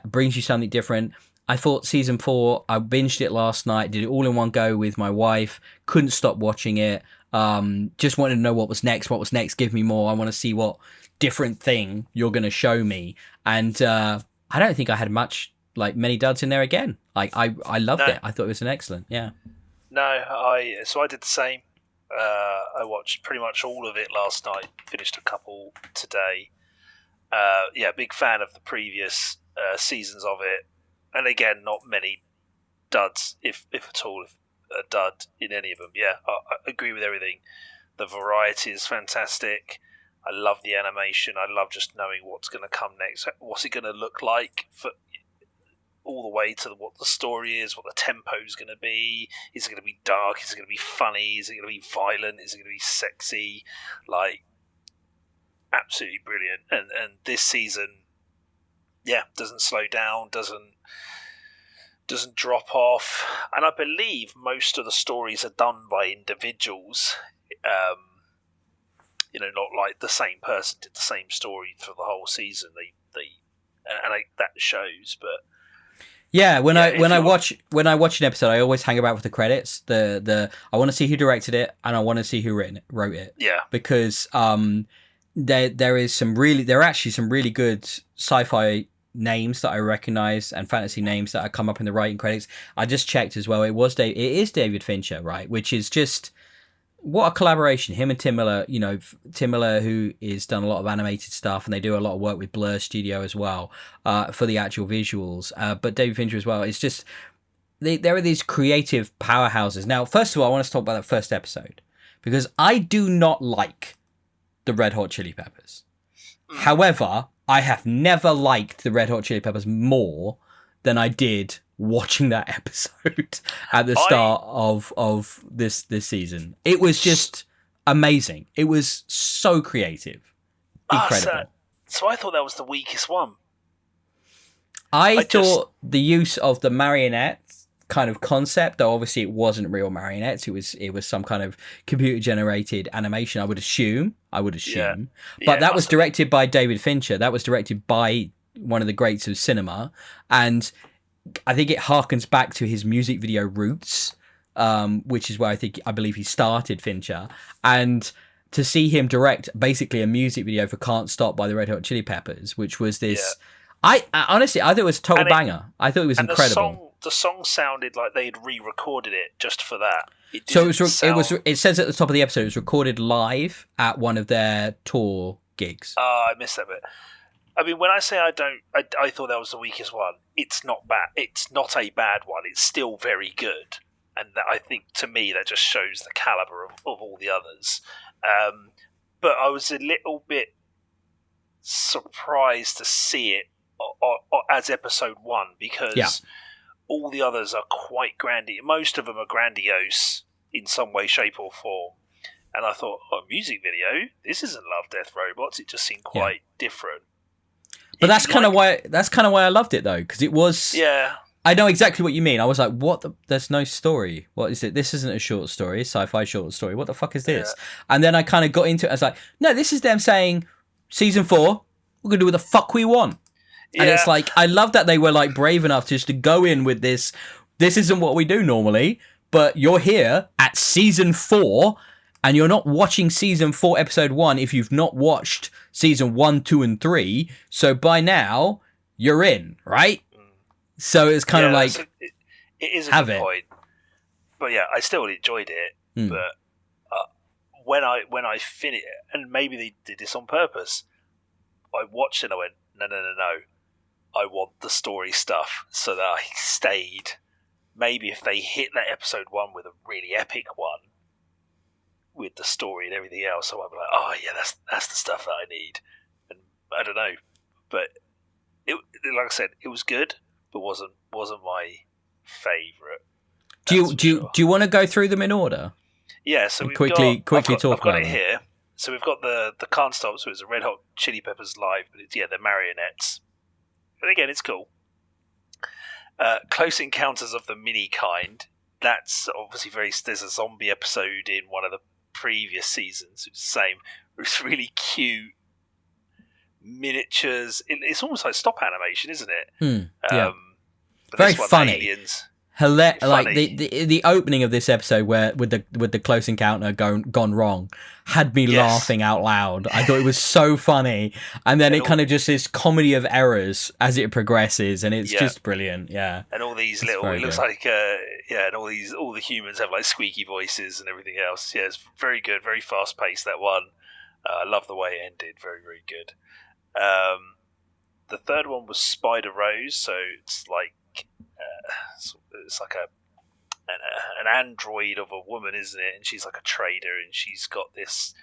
brings you something different. I thought season 4, I binged it last night, did it all in one go with my wife, couldn't stop watching it. Just wanted to know what was next, give me more. I want to see what different thing you're going to show me. And I don't think I had many duds in there again. Like I loved it. I thought it was an excellent. Yeah. No, I did the same. I watched pretty much all of it last night. Finished a couple today. Big fan of the previous seasons of it. And again, not many duds, if at all, a dud in any of them. Yeah, I agree with everything. The variety is fantastic. I love the animation. I love just knowing what's going to come next. What's it going to look like for all the way to what the story is, what the tempo is going to be. Is it going to be dark? Is it going to be funny? Is it going to be violent? Is it going to be sexy? Like, absolutely brilliant. And this season, doesn't slow down, doesn't drop off. And I believe most of the stories are done by individuals. Not like the same person did the same story for the whole season. That shows. But yeah, when I watch an episode, I always hang about with the credits. I want to see who directed it, and I want to see who wrote it. Yeah, because there are actually some really good sci-fi names that I recognize and fantasy names that come up in the writing credits. I just checked as well. It is David Fincher, right? Which is just what a collaboration. Him and Tim Miller. Tim Miller, who is done a lot of animated stuff, and they do a lot of work with Blur Studio as well for the actual visuals. But David Fincher as well. It's just there are these creative powerhouses. Now, first of all, I want to talk about that first episode because I do not like the Red Hot Chili Peppers. However, I have never liked the Red Hot Chili Peppers more than I did watching that episode at the start of this season. It was just amazing. It was so creative. Incredible. So I thought that was the weakest one. I thought the use of the marionette kind of concept, though obviously it wasn't real marionettes, it was some kind of computer generated animation, I would assume. But that was directed by David Fincher. That was directed by one of the greats of cinema, and I think it harkens back to his music video roots, which is where I believe he started Fincher. And to see him direct basically a music video for Can't Stop by the Red Hot Chili Peppers, which was this I honestly thought it was a total banger. I thought it was incredible. The song sounded like they had re-recorded it just for that. It So didn't sound... it says at the top of the episode it was recorded live at one of their tour gigs. Oh, I missed that bit. I mean, when I say I thought that was the weakest one. It's not bad. It's not a bad one. It's still very good, and that, I think, to me, that just shows the caliber of all the others. But I was a little bit surprised to see it as episode 1 because all the others are quite grandiose. Most of them are grandiose in some way, shape, or form. And I thought, music video. This isn't Love, Death, Robots. It just seemed quite different. But that's kind of why I loved it though, because it was. Yeah. I know exactly what you mean. I was like, "What? There's no story. What is it? This isn't a short story, sci-fi short story. What the fuck is this?" Yeah. And then I kind of got into it. I was like, "No, this is them saying, season 4, we're gonna do what the fuck we want." Yeah. And it's like, I love that they were like brave enough just to go in with this. This isn't what we do normally, but you're here at season 4. And you're not watching season 4, episode 1 if you've not watched season 1, 2, and 3. So by now, you're in, right? So it's kind of like... it is a good point. But yeah, I still enjoyed it. But when I finished... And maybe they did this on purpose. I watched it and I went, no. I want the story stuff. So that I stayed. Maybe if they hit that episode 1 with a really epic one, with the story and everything else, so I'm like, oh yeah, that's the stuff that I need. And I don't know, but it, like I said, it was good, but wasn't my favourite. Do you want to go through them in order? Yeah, so we've quickly talk I've got about it here. So we've got the Can't Stop, so it's a Red Hot Chili Peppers live, but it's they're marionettes. But again, it's cool. Close Encounters of the Mini Kind. That's obviously there's a zombie episode in one of the previous seasons. It's the same. It's really cute miniatures. It's almost like stop animation, isn't it? Yeah. But very this one, funny. Aliens. Like the opening of this episode where with the close encounter gone wrong had me laughing out loud. I thought it was so funny, and then it kind of just this comedy of errors as it progresses, and it's just brilliant. Yeah, and all these little, it looks like and all the humans have like squeaky voices and everything else. Yeah, it's very good, very fast paced. That one, I love the way it ended. Very, very good. The third one was Spider Rose, so it's like. It's like an android of a woman, isn't it? And she's like a trader, and she's got this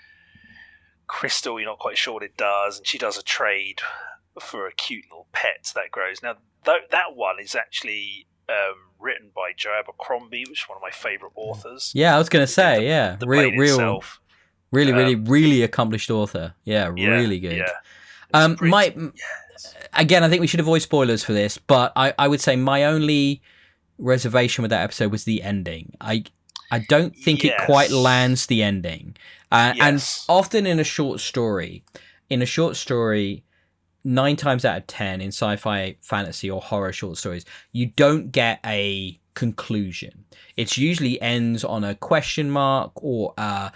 crystal. You're not quite sure what it does, and she does a trade for a cute little pet that grows. Now, that one is actually written by Joe Abercrombie, which is one of my favourite authors. Yeah, I was going to say, the really accomplished author. Yeah, really good. Yeah. Again, I think we should avoid spoilers for this, but I would say my only reservation with that episode was the ending. I don't think it quite lands the ending. And often in a short story, 9 times out of 10 in sci-fi, fantasy, or horror short stories, you don't get a conclusion. It usually ends on a question mark or I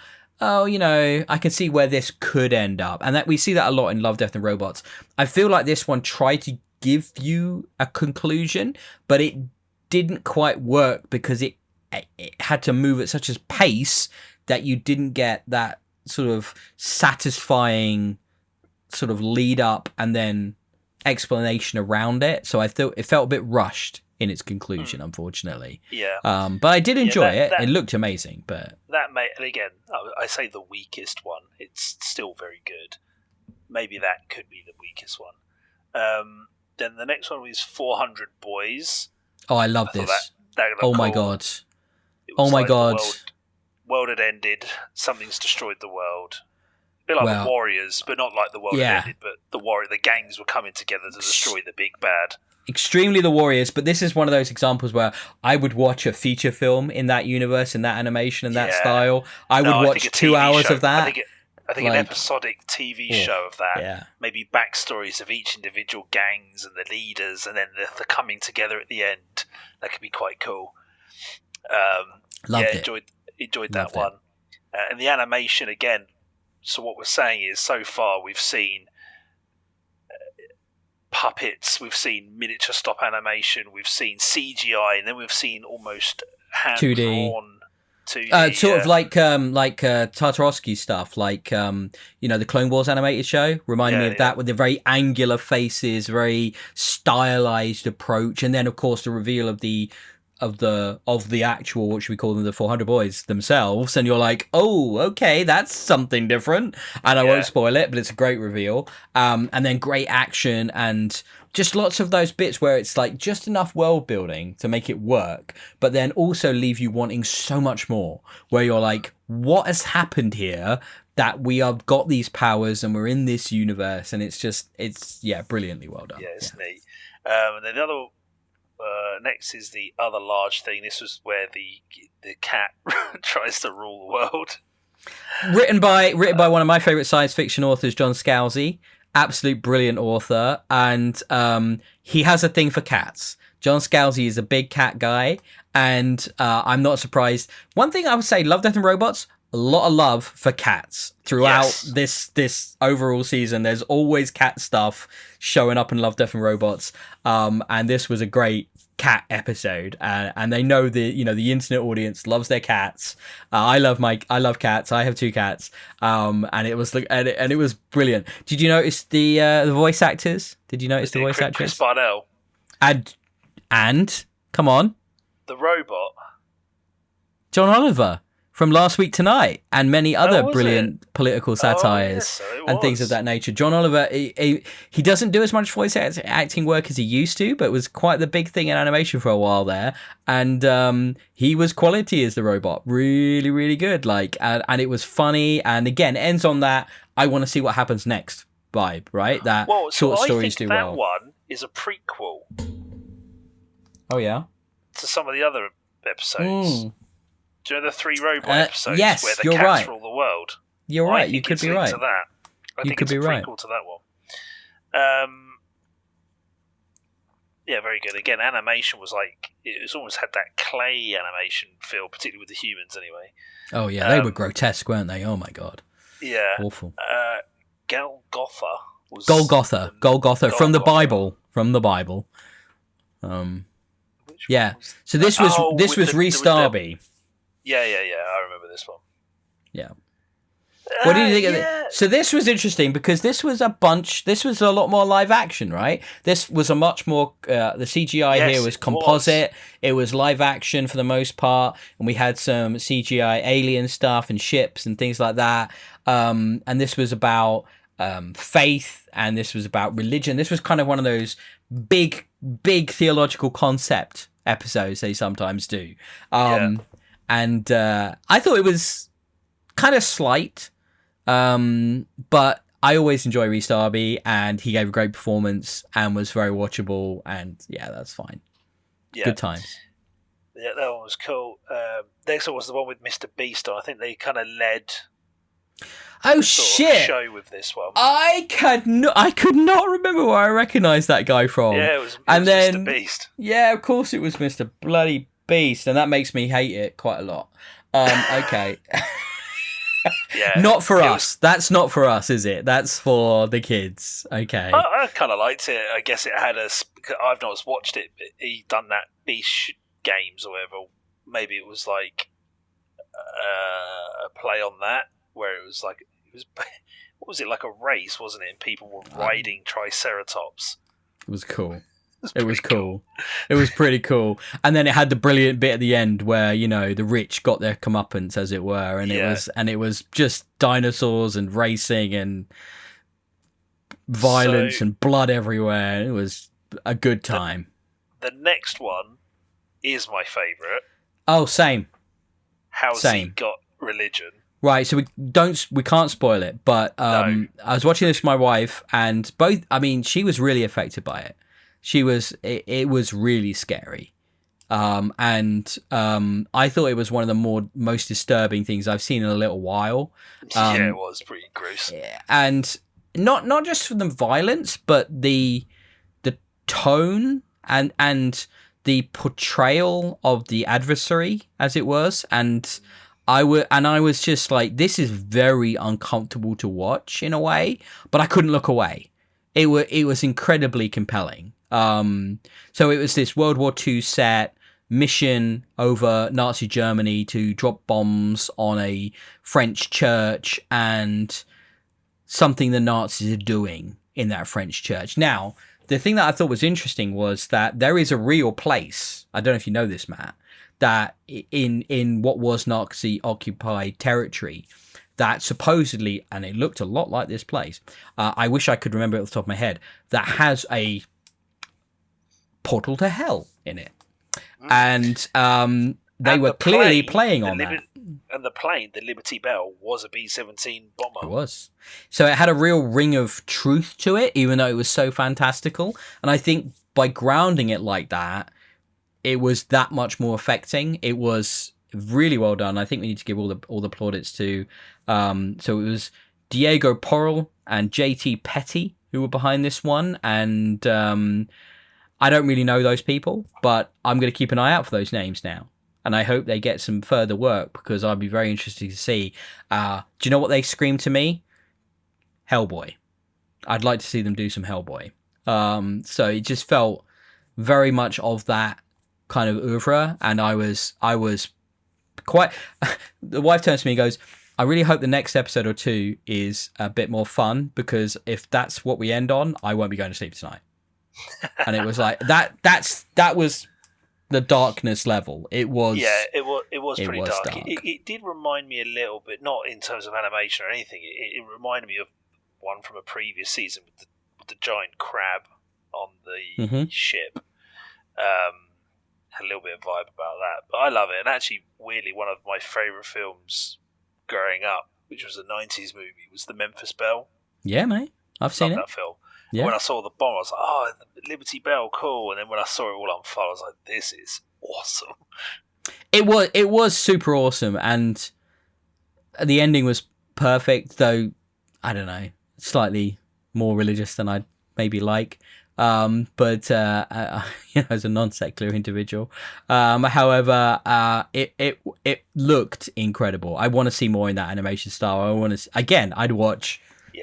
can see where this could end up. And that we see that a lot in Love, Death and Robots. I feel like this one tried to give you a conclusion, but it didn't quite work because it had to move at such a pace that you didn't get that sort of satisfying sort of lead up and then explanation around it. So I thought it felt a bit rushed in its conclusion, unfortunately. Yeah. But I did enjoy it. It looked amazing, but and again, I say the weakest one. It's still very good. Maybe that could be the weakest one. Then the next one was 400 Boys. Oh, I love this. That oh my cool. God. Oh my God. World had ended. Something's destroyed the world. A bit like the Warriors, but not like the world had ended. But the gangs were coming together to destroy the big bad. Extremely the Warriors, but this is one of those examples where I would watch a feature film in that universe, in that animation, and that style. I would watch 2 hours of that. I think an episodic TV show of that. Yeah. Maybe backstories of each individual gangs and the leaders, and then the coming together at the end. That could be quite cool. Loved it. Enjoyed that one. And the animation again. So what we're saying is, so far we've seen puppets, we've seen miniature stop animation, we've seen CGI, and then we've seen almost hand-drawn 2D, Sort of like Tartarovsky stuff, like the Clone Wars animated show, reminded me of that, with the very angular faces, very stylized approach, and then of course the reveal of the actual, what should we call them, the 400 boys themselves, and you're like, oh, okay, that's something different, and I won't spoil it, but it's a great reveal, and then great action, and just lots of those bits where it's like just enough world building to make it work, but then also leave you wanting so much more, where you're like, what has happened here that we have got these powers and we're in this universe, and it's brilliantly well done. Yeah, it's neat. And then the other next is the other large thing. This was where the cat tries to rule the world. Written by one of my favourite science fiction authors, John Scalzi. Absolute brilliant author, and he has a thing for cats. John Scalzi is a big cat guy, and I'm not surprised. One thing I would say, Love, Death and Robots, a lot of love for cats throughout this overall season. There's always cat stuff showing up in Love, Death and Robots, and this was a great cat episode, and they know the internet audience loves their cats. I love cats. I have 2 cats, and it was and it was brilliant. Did you notice the voice actors? Did you notice the voice actors? Chris Parnell and come on, the robot, John Oliver from Last Week Tonight, and many other brilliant political satires and things of that nature. John Oliver, he doesn't do as much voice acting work as he used to, but was quite the big thing in animation for a while there. And he was quality as the robot. Really, really good. And it was funny. And again, ends on that, I want to see what happens next vibe, right? That short stories do well. That one is a prequel. Oh, yeah? To some of the other episodes. Do you know the 3 robot episodes where the cats rule the world? You're right. You could be right. To that. I think it's a prequel to that one. Yeah, very good. Again, animation was it was almost had that clay animation feel, particularly with the humans anyway. Oh, yeah. They were grotesque, weren't they? Oh, my God. Yeah. Awful. Golgotha. Golgotha. From the Bible. Yeah. So this was Rhys Darby. Yeah. I remember this one. Yeah. What did you think of it? So this was interesting because this was a lot more live action, right? This was a much more, the CGI here was composite. It was live action for the most part. And we had some CGI alien stuff and ships and things like that. And this was about faith, and this was about religion. This was kind of one of those big theological concept episodes they sometimes do. And I thought it was kind of slight, but I always enjoy Rhys Darby, and he gave a great performance and was very watchable, and yeah, that's fine. Yeah. Good times. Yeah, that one was cool. Next one was the one with Mr. Beast on. I think they kind of led the shit show with this one. I could not remember where I recognised that guy from. Yeah, it was Mr. Beast. Yeah, of course it was Mr. Bloody Beast, and that makes me hate it quite a lot. Okay. Yeah, not for us. That's not for us, is it? That's for the kids. Okay. I kind of liked it. I guess it had I've not watched it, but he done that Beast games or whatever. Maybe it was like a play on that, where it was what was it, like a race, wasn't it? And people were riding Triceratops. It was cool. It was cool. It was pretty cool. And then it had the brilliant bit at the end where, the rich got their comeuppance, as it were, and it was just dinosaurs and racing and violence and blood everywhere. It was a good time. The next one is my favourite. Oh, same. How's he got religion? Right, so we can't spoil it, but I was watching this with my wife, and she was really affected by it. It was really scary. And I thought it was one of the most disturbing things I've seen in a little while. Yeah, it was pretty gross. And not just for the violence, but the tone and the portrayal of the adversary, as it was. And I was just like, this is very uncomfortable to watch in a way, but I couldn't look away. It was incredibly compelling. So it was this World War II set, mission over Nazi Germany to drop bombs on a French church and something the Nazis are doing in that French church. Now, the thing that I thought was interesting was that there is a real place, I don't know if you know this, Matt, that in what was Nazi occupied territory, that supposedly, and it looked a lot like this place, I wish I could remember it off the top of my head, that has a portal to hell in it. And they were clearly playing on that. And the plane, the Liberty Bell, was a B-17 bomber. It was. So it had a real ring of truth to it, even though it was so fantastical. And I think by grounding it like that, it was that much more affecting. It was really well done. I think we need to give all the plaudits to. So it was Diego Porrell and JT Petty who were behind this one, and I don't really know those people, but I'm going to keep an eye out for those names now. And I hope they get some further work, because I'd be very interested to see. Do you know what they scream to me? Hellboy. I'd like to see them do some Hellboy. So it just felt very much of that kind of oeuvre, and I was quite. The wife turns to me and goes, "I really hope the next episode or two is a bit more fun, because if that's what we end on, I won't be going to sleep tonight." And it was like that. That was the darkness level. It was. Yeah, it was pretty dark. It did remind me a little bit, not in terms of animation or anything. It reminded me of one from a previous season with the giant crab on the ship. Had a little bit of vibe about that, but I love it. And actually, weirdly, one of my favourite films growing up, which was a 90s movie, was The Memphis Belle. Yeah, mate. I've seen that film. Yeah. When I saw the bomb, I was like, "Oh, Liberty Belle, cool." And then when I saw it all unfold, I was like, "This is awesome." It was super awesome, and the ending was perfect. Though I don't know, slightly more religious than I'd maybe like. But as a non-secular individual, however, it looked incredible. I want to see more in that animation style. I want to again. I'd watch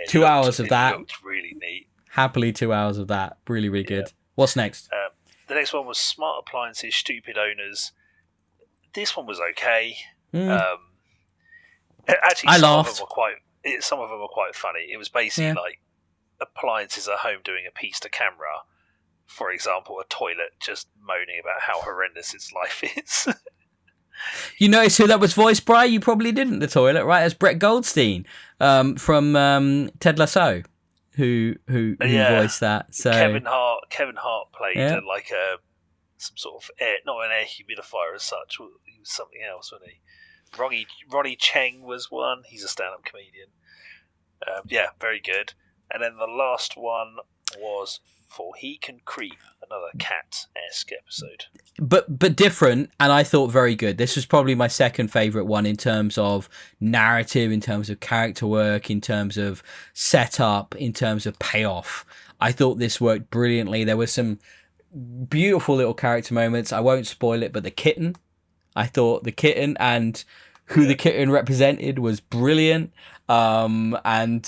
2 hours of that. It looked really neat. Happily 2 hours of that. Really, really good. Yeah. What's next? The next one was Smart Appliances, Stupid Owners. This one was okay. Actually, I laughed. Some of them were quite funny. It was basically like appliances at home doing a piece to camera. For example, a toilet just moaning about how horrendous its life is. You notice who that was voiced by? You probably didn't. The toilet, right? As Brett Goldstein from Ted Lasso, who voiced that. So Kevin Hart played some sort of not an air humidifier as such. He was something else, wasn't he? Ronnie Cheng was one. He's a stand-up comedian. Very good. And then the last one was For He Can Creep, another cat-esque episode. But different, and I thought very good. This was probably my second favourite one in terms of narrative, in terms of character work, in terms of setup, in terms of payoff. I thought this worked brilliantly. There were some beautiful little character moments. I won't spoil it, but the kitten. I thought the kitten and who the kitten represented was brilliant. And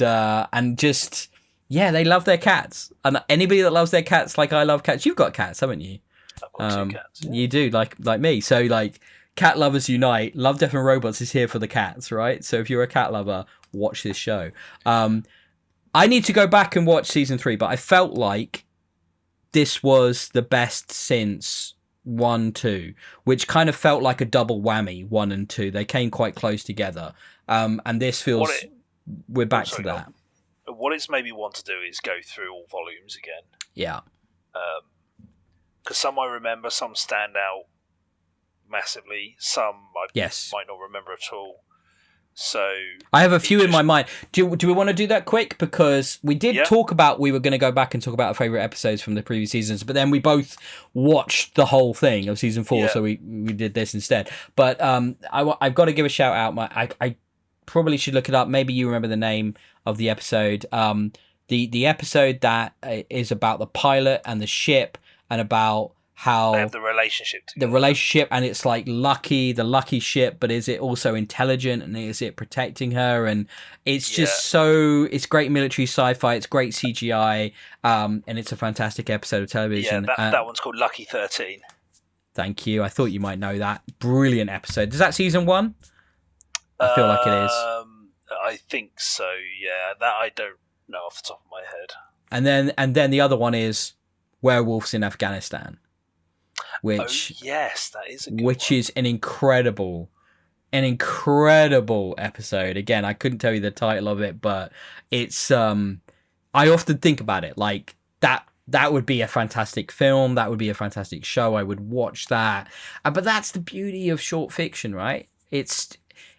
just... Yeah, they love their cats. And anybody that loves their cats like I love cats, you've got cats, haven't you? I've got 2 cats. Yeah. You do, like me. So, like, cat lovers unite. Love, Death and Robots is here for the cats, right? So if you're a cat lover, watch this show. I need to go back and watch season 3, but I felt like this was the best since 1, 2, which kind of felt like a double whammy, 1 and 2. They came quite close together. And this feels... we're back to that. What it's made me want to do is go through all volumes again. Yeah. Because some I remember, some stand out massively, some I might not remember at all. So I have a few in my mind. Do we want to do that quick? Because we did talk about, we were going to go back and talk about our favourite episodes from the previous seasons, but then we both watched the whole thing of season 4, so we did this instead. But I've got to give a shout out. I probably should look it up. Maybe you remember the name of the episode. The episode that is about the pilot and the ship, and about how they have the relationship together. The relationship, and it's like the lucky ship, but is it also intelligent, and is it protecting her? And it's just it's great military sci-fi, it's great CGI, and it's a fantastic episode of television. That one's called Lucky 13. Thank you. I thought you might know that. Brilliant episode. Is that season 1? I feel like it is. I think so. Yeah, that I don't know off the top of my head. And then the other one is Werewolves in Afghanistan, which yes, that is a good which one. is an incredible episode. Again, I couldn't tell you the title of it, but it's I often think about it like that would be a fantastic film, that would be a fantastic show. I would watch that. But that's the beauty of short fiction, right?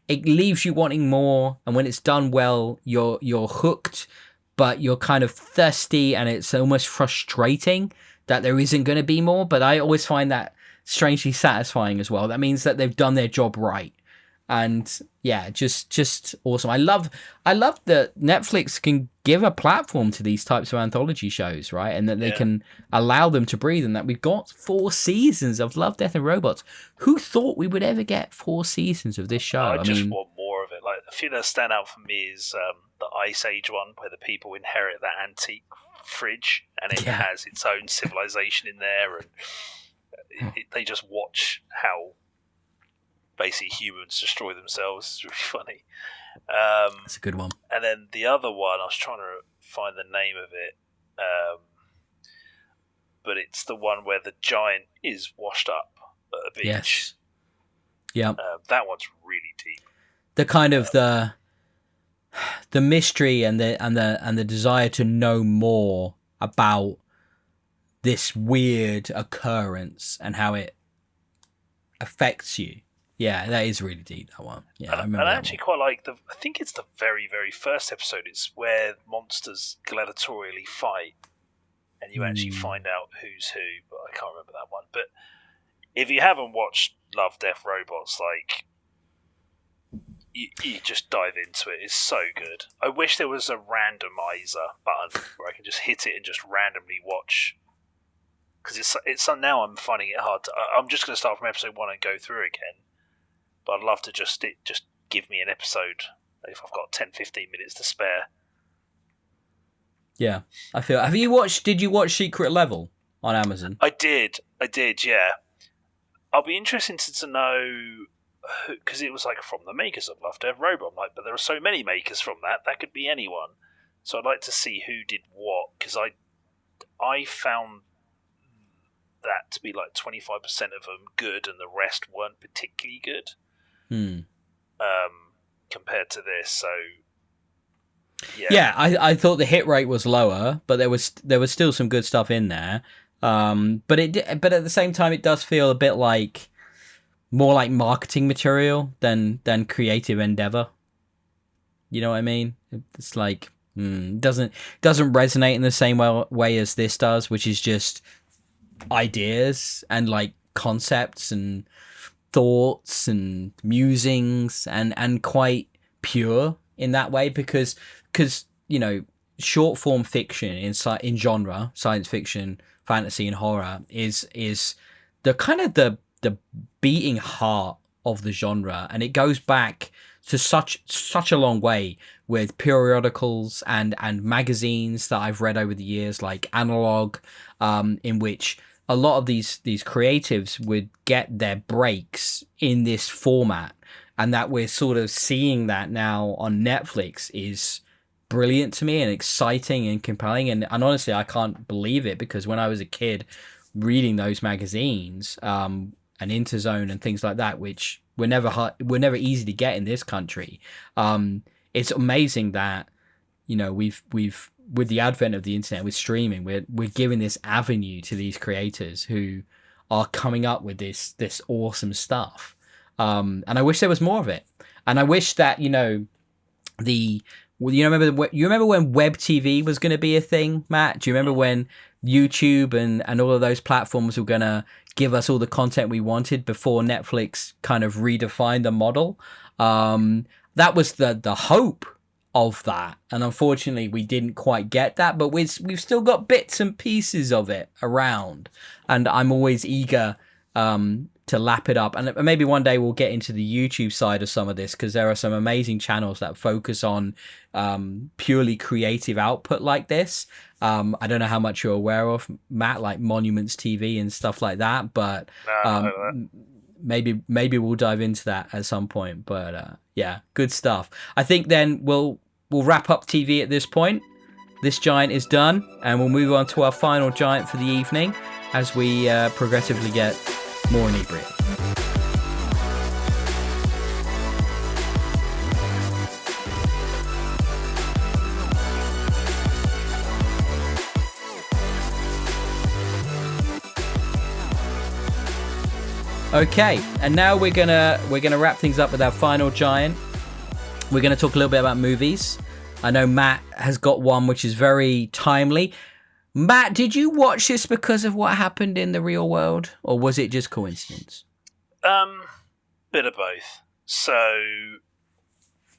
It leaves you wanting more, and when it's done well, you're hooked, but you're kind of thirsty, and it's almost frustrating that there isn't going to be more. But I always find that strangely satisfying as well. That means that they've done their job right. And yeah, just awesome. I love that Netflix can give a platform to these types of anthology shows, right? And that they can allow them to breathe, and that we've got 4 seasons of Love, Death and Robots. Who thought we would ever get 4 seasons of this show? I just want more of it. Like, a few that stand out for me is the Ice Age one, where the people inherit that antique fridge, and it has its own civilization in there, and they just watch how basically humans destroy themselves. It's really funny. That's a good one. And then the other one, I was trying to find the name of it, but it's the one where the giant is washed up at a beach. Yes. Yeah. That one's really deep. The kind of the mystery and the desire to know more about this weird occurrence and how it affects you. Yeah, that is really deep, that one. Yeah, I remember. And I that actually one. quite like I think it's the very, very first episode. It's where monsters gladiatorially fight, and you actually find out who's who. But I can't remember that one. But if you haven't watched Love, Death, Robots, like, you just dive into it. It's so good. I wish there was a randomizer button where I can just hit it and just randomly watch. Because it's now I'm finding it hard to. I'm just going to start from episode 1 and go through again. But I'd love to just give me an episode if I've got 10-15 minutes to spare. Yeah, I feel. Did you watch Secret Level on Amazon? I did, yeah. I'll be interested to know, because it was like from the makers of Love, Death, Robot. I'm like, but there are so many makers from that. That could be anyone. So I'd like to see who did what, because I found that to be like 25% of them good, and the rest weren't particularly good. Compared to this, so I thought the hit rate was lower, but there was still some good stuff in there. But at the same time, it does feel a bit like more like marketing material than creative endeavor. You know what I mean? It's like doesn't resonate in the same way as this does, which is just ideas and like concepts and thoughts and musings and quite pure in that way, because you know, short form fiction in genre, science fiction, fantasy and horror is the kind of the beating heart of the genre, and it goes back to such a long way with periodicals and magazines that I've read over the years, like Analog, in which a lot of these creatives would get their breaks in this format, and that we're sort of seeing that now on Netflix is brilliant to me and exciting and compelling. And honestly, I can't believe it, because when I was a kid reading those magazines, and Interzone and things like that, which were never easy to get in this country, it's amazing that, you know, we've with the advent of the internet, with streaming, we're giving this avenue to these creators who are coming up with this awesome stuff. And I wish there was more of it. And I wish that, you know, you remember when web TV was going to be a thing, Matt? Do you remember when YouTube and all of those platforms were going to give us all the content we wanted before Netflix kind of redefined the model? That was the hope of that, and unfortunately we didn't quite get that, but we've still got bits and pieces of it around, and I'm always eager to lap it up. And maybe one day we'll get into the YouTube side of some of this, because there are some amazing channels that focus on purely creative output like this. I don't know how much you're aware of, Matt, like Monuments TV and stuff like that, but maybe we'll dive into that at some point. But yeah, good stuff. I think then we'll wrap up TV at this point. This giant is done, and we'll move on to our final giant for the evening as we progressively get more inebriated. Okay, and now we're gonna wrap things up with our final giant. We're gonna talk a little bit about movies. I know Matt has got one which is very timely. Matt, did you watch this because of what happened in the real world, or was it just coincidence? Bit of both. So,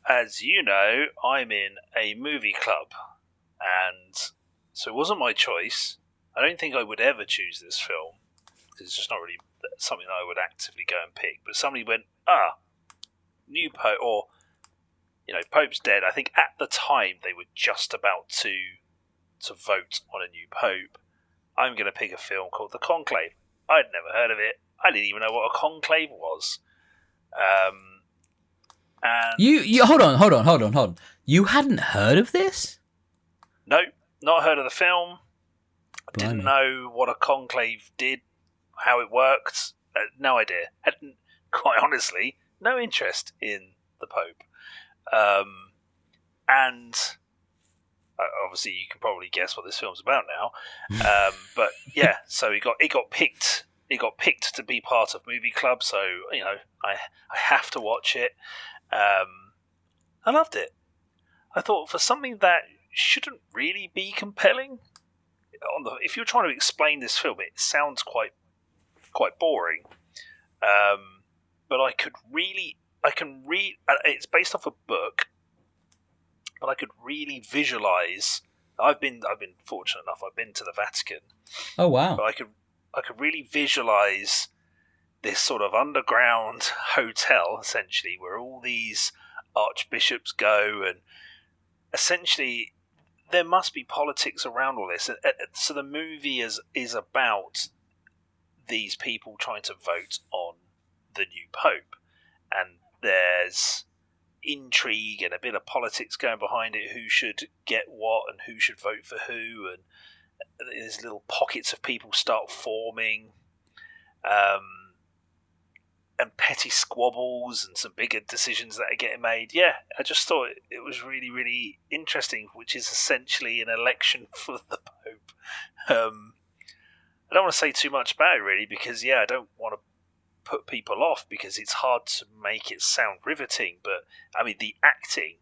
as you know, I'm in a movie club, and so it wasn't my choice. I don't think I would ever choose this film, because it's just not really something that I would actively go and pick. But somebody went, new Pope, or, Pope's dead. I think at the time they were just about to vote on a new Pope. I'm going to pick a film called The Conclave. I'd never heard of it. I didn't even know what a conclave was. And you hold on. You hadn't heard of this? No, not heard of the film. Blimey. Didn't know what a conclave did, how it worked. No idea. Had, quite honestly, no interest in the Pope. And obviously you can probably guess what this film's about now. But yeah, so it got picked. It got picked to be part of movie club. So I have to watch it. I loved it. I thought for something that shouldn't really be compelling, if you're trying to explain this film, it sounds quite boring. But I can read. It's based off a book, but I could really visualize. I've been fortunate enough. I've been to the Vatican. Oh wow! But I could really visualize this sort of underground hotel, essentially, where all these archbishops go, and essentially there must be politics around all this. So the movie is about these people trying to vote on the new Pope, and there's intrigue and a bit of politics going behind it, who should get what and who should vote for who, and there's little pockets of people start forming, and petty squabbles and some bigger decisions that are getting made. Yeah, I just thought it was really, really interesting, which is essentially an election for the Pope. I don't want to say too much about it, really, because, I don't want to put people off, because it's hard to make it sound riveting. But, I mean, the acting...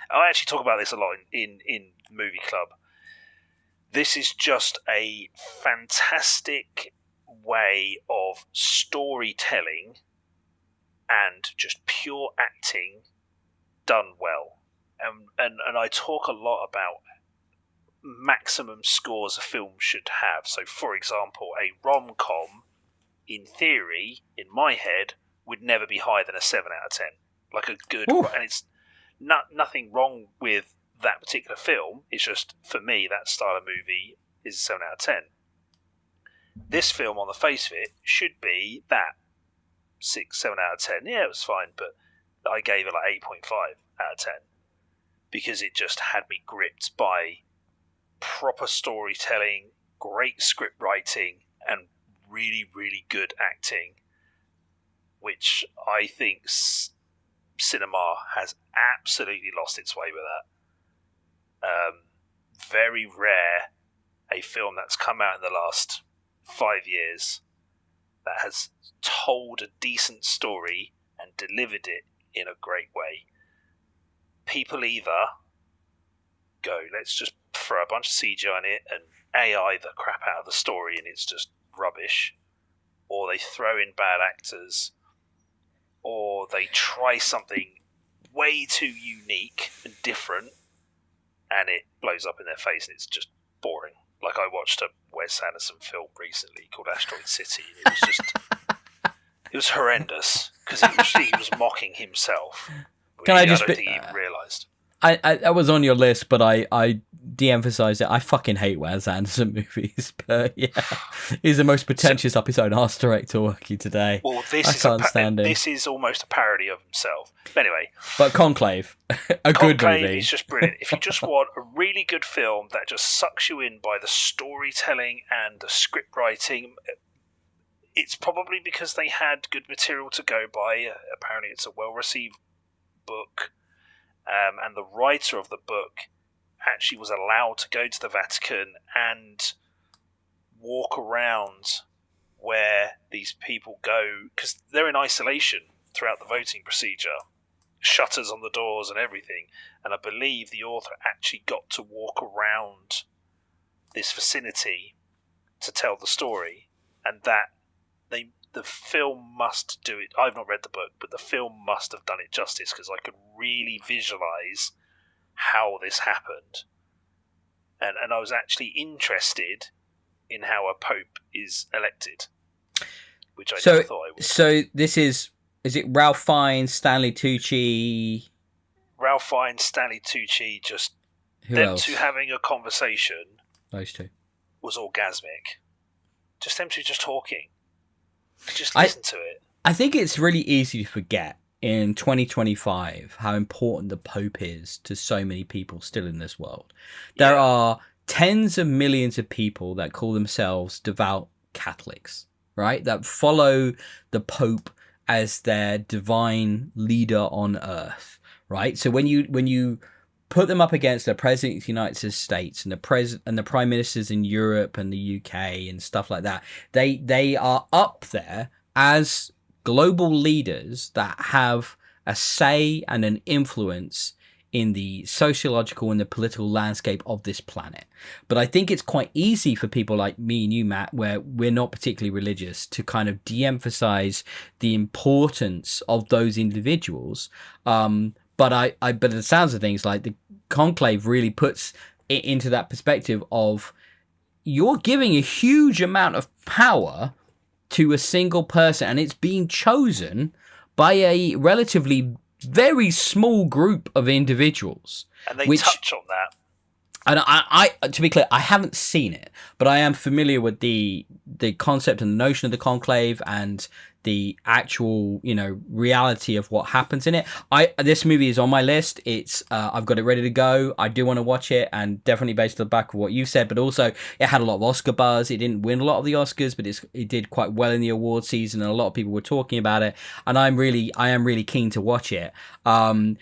I actually talk about this a lot in Movie Club. This is just a fantastic way of storytelling and just pure acting done well. And I talk a lot about maximum scores a film should have. So, for example, a rom-com, in theory, in my head, would never be higher than a 7 out of 10. Like a good... Ooh. And it's nothing wrong with that particular film. It's just, for me, that style of movie is a 7 out of 10. This film, on the face of it, should be that 6, 7 out of 10. Yeah, it was fine, but I gave it like 8.5 out of 10 because it just had me gripped by proper storytelling, great script writing, and really, really good acting, which I think cinema has absolutely lost its way with that. Very rare a film that's come out in the last 5 years that has told a decent story and delivered it in a great way. People either go, let's just throw a bunch of CGI on it and AI the crap out of the story and it's just rubbish, or they throw in bad actors, or they try something way too unique and different and it blows up in their face and it's just boring. Like, I watched a Wes Anderson film recently called Asteroid City, and It was horrendous because he was mocking himself. Can I I just don't think he even realised. I was on your list, but I de-emphasized it. I fucking hate Wes Anderson movies, but yeah, he's the most pretentious up his own arse director working today. Well, this is almost a parody of himself. But anyway, but Conclave, a good movie. Is just brilliant. If you just want a really good film that just sucks you in by the storytelling and the script writing, it's probably because they had good material to go by. Apparently, it's a well-received book. And the writer of the book actually was allowed to go to the Vatican and walk around where these people go, because they're in isolation throughout the voting procedure, shutters on the doors and everything. And I believe the author actually got to walk around this vicinity to tell the story, and that the film must do it. I've not read the book, but the film must have done it justice, because I could really visualise how this happened. And I was actually interested in how a pope is elected, which I never thought I would. So this is it Ralph Fiennes, Stanley Tucci? Ralph Fiennes, Stanley Tucci, just Who them else? two having a conversation. Those two. Was orgasmic. Just them two just talking. Just listen to it. I think it's really easy to forget in 2025 how important the Pope is to so many people still in this world. There are tens of millions of people that call themselves devout Catholics, right? That follow the Pope as their divine leader on earth, right? So when you put them up against the president of the United States and the prime ministers in Europe and the UK and stuff like that, they are up there as global leaders that have a say and an influence in the sociological and the political landscape of this planet. But I think it's quite easy for people like me and you, Matt, where we're not particularly religious, to kind of de-emphasize the importance of those individuals. But but the sounds of things, like the Conclave really puts it into that perspective of, you're giving a huge amount of power to a single person, and it's being chosen by a relatively very small group of individuals. And they touch on that. And I, to be clear, I haven't seen it, but I am familiar with the concept and the notion of the Conclave and the actual, reality of what happens in it. This movie is on my list. It's I've got it ready to go. I do want to watch it, and definitely based on the back of what you said, but also it had a lot of Oscar buzz. It didn't win a lot of the Oscars, but it did quite well in the award season, and a lot of people were talking about it. And I am really keen to watch it. And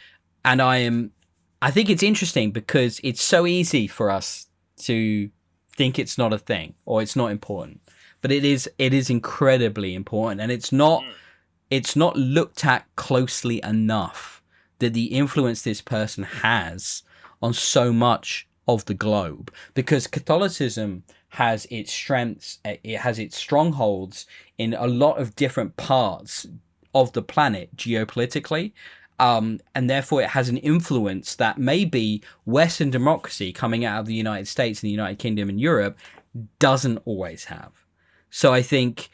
I think it's interesting because it's so easy for us to think it's not a thing or it's not important, but it is incredibly important, and it's not looked at closely enough, that the influence this person has on so much of the globe, because Catholicism has its strengths, it has its strongholds in a lot of different parts of the planet geopolitically. And therefore it has an influence that maybe Western democracy coming out of the United States and the United Kingdom and Europe doesn't always have. So I think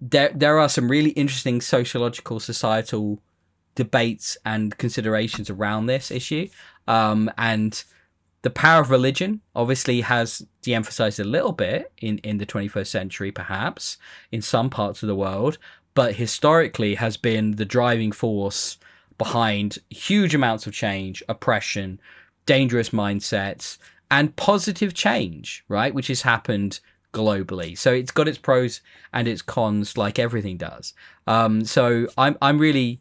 there are some really interesting sociological, societal debates and considerations around this issue. And the power of religion obviously has de-emphasized a little bit in the 21st century, perhaps, in some parts of the world, but historically has been the driving force behind huge amounts of change, oppression, dangerous mindsets, and positive change, right? Which has happened globally. So it's got its pros and its cons, like everything does. So I'm really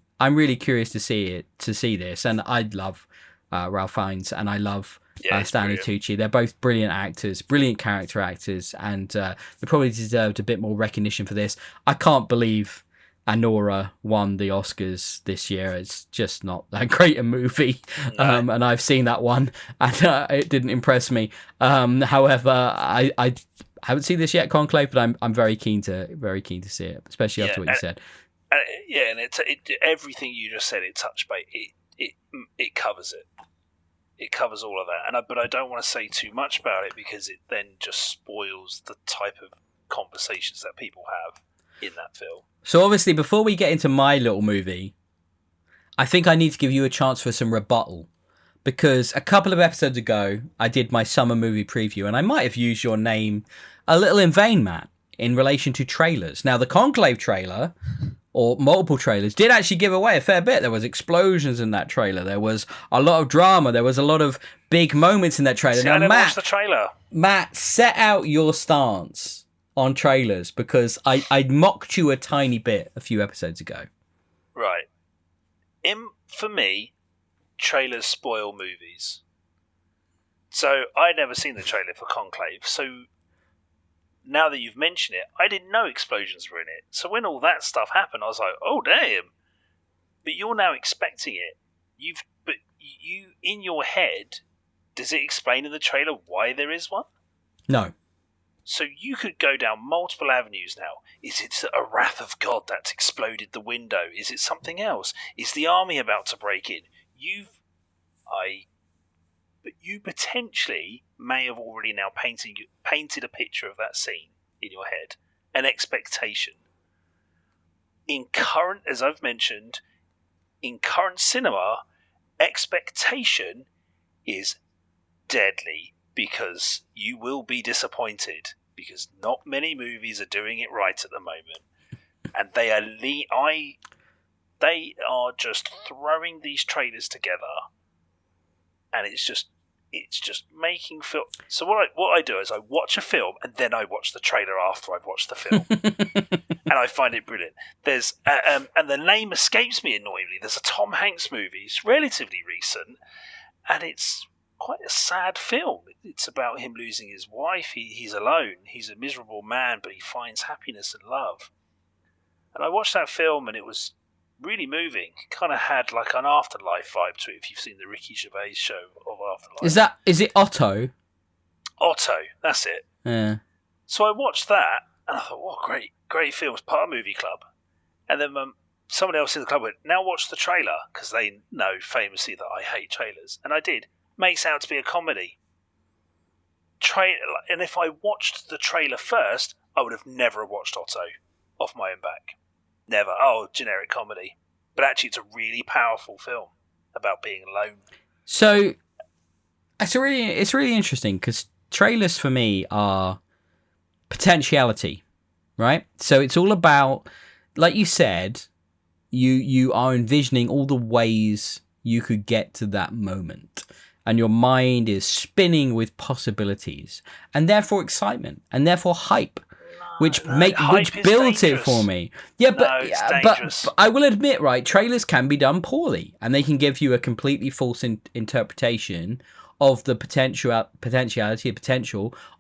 curious to see this, and I love Ralph Fiennes and I love Stanley Tucci. They're both brilliant actors, brilliant character actors, and they probably deserved a bit more recognition for this. I can't believe Anora won the Oscars this year. It's just not that great a movie. No. And I've seen that one, and it didn't impress me. However, I haven't seen this yet, Conclave, but I'm very keen to see it, especially after what you said. And everything you just said, it touched by it covers it. It covers all of that, but I don't want to say too much about it because it then just spoils the type of conversations that people have. in that film. So obviously, before we get into my little movie, I think I need to give you a chance for some rebuttal. Because a couple of episodes ago, I did my summer movie preview, and I might have used your name a little in vain, Matt, in relation to trailers. Now, the Conclave trailer, or multiple trailers, did actually give away a fair bit. There was explosions in that trailer. There was a lot of drama. There was a lot of big moments in that trailer. See, now, I never watched the trailer. Matt, set out your stance on trailers, because I mocked you a tiny bit a few episodes ago. Right. For me, trailers spoil movies. So I'd never seen the trailer for Conclave, so now that you've mentioned it, I didn't know explosions were in it. So when all that stuff happened, I was like, oh damn. But you're now expecting it. But you in your head, does it explain in the trailer why there is one? No. So you could go down multiple avenues now. Is it a wrath of God that's exploded the window? Is it something else? Is the army about to break in? But you potentially may have already now painted a picture of that scene in your head, an expectation. As I've mentioned, in current cinema, expectation is deadly, because you will be disappointed, because not many movies are doing it right at the moment, and they are just throwing these trailers together, and it's just making film. So what I do is I watch a film and then I watch the trailer after I've watched the film, and I find it brilliant. There's and the name escapes me annoyingly. There's a Tom Hanks movie. It's relatively recent, and it's quite a sad film. It's about him losing his wife. He's alone. He's a miserable man, but he finds happiness and love. And I watched that film, and it was really moving. It kind of had like an Afterlife vibe to it, if you've seen the Ricky Gervais show of Afterlife. Is it Otto? Otto, that's it. Yeah. So I watched that, and I thought, what great film. It's part of Movie Club. And then someone else in the club went, now watch the trailer, because they know famously that I hate trailers. And I did. Makes out to be a comedy. And if I watched the trailer first, I would have never watched Otto off my own back. Never. Oh, generic comedy. But actually, it's a really powerful film about being alone. So it's really interesting, because trailers for me are potentiality, right? So it's all about, like you said, you are envisioning all the ways you could get to that moment. And your mind is spinning with possibilities, and therefore excitement, and therefore hype, which builds it for me. Yeah, but I will admit, right, trailers can be done poorly, and they can give you a completely false interpretation of the potential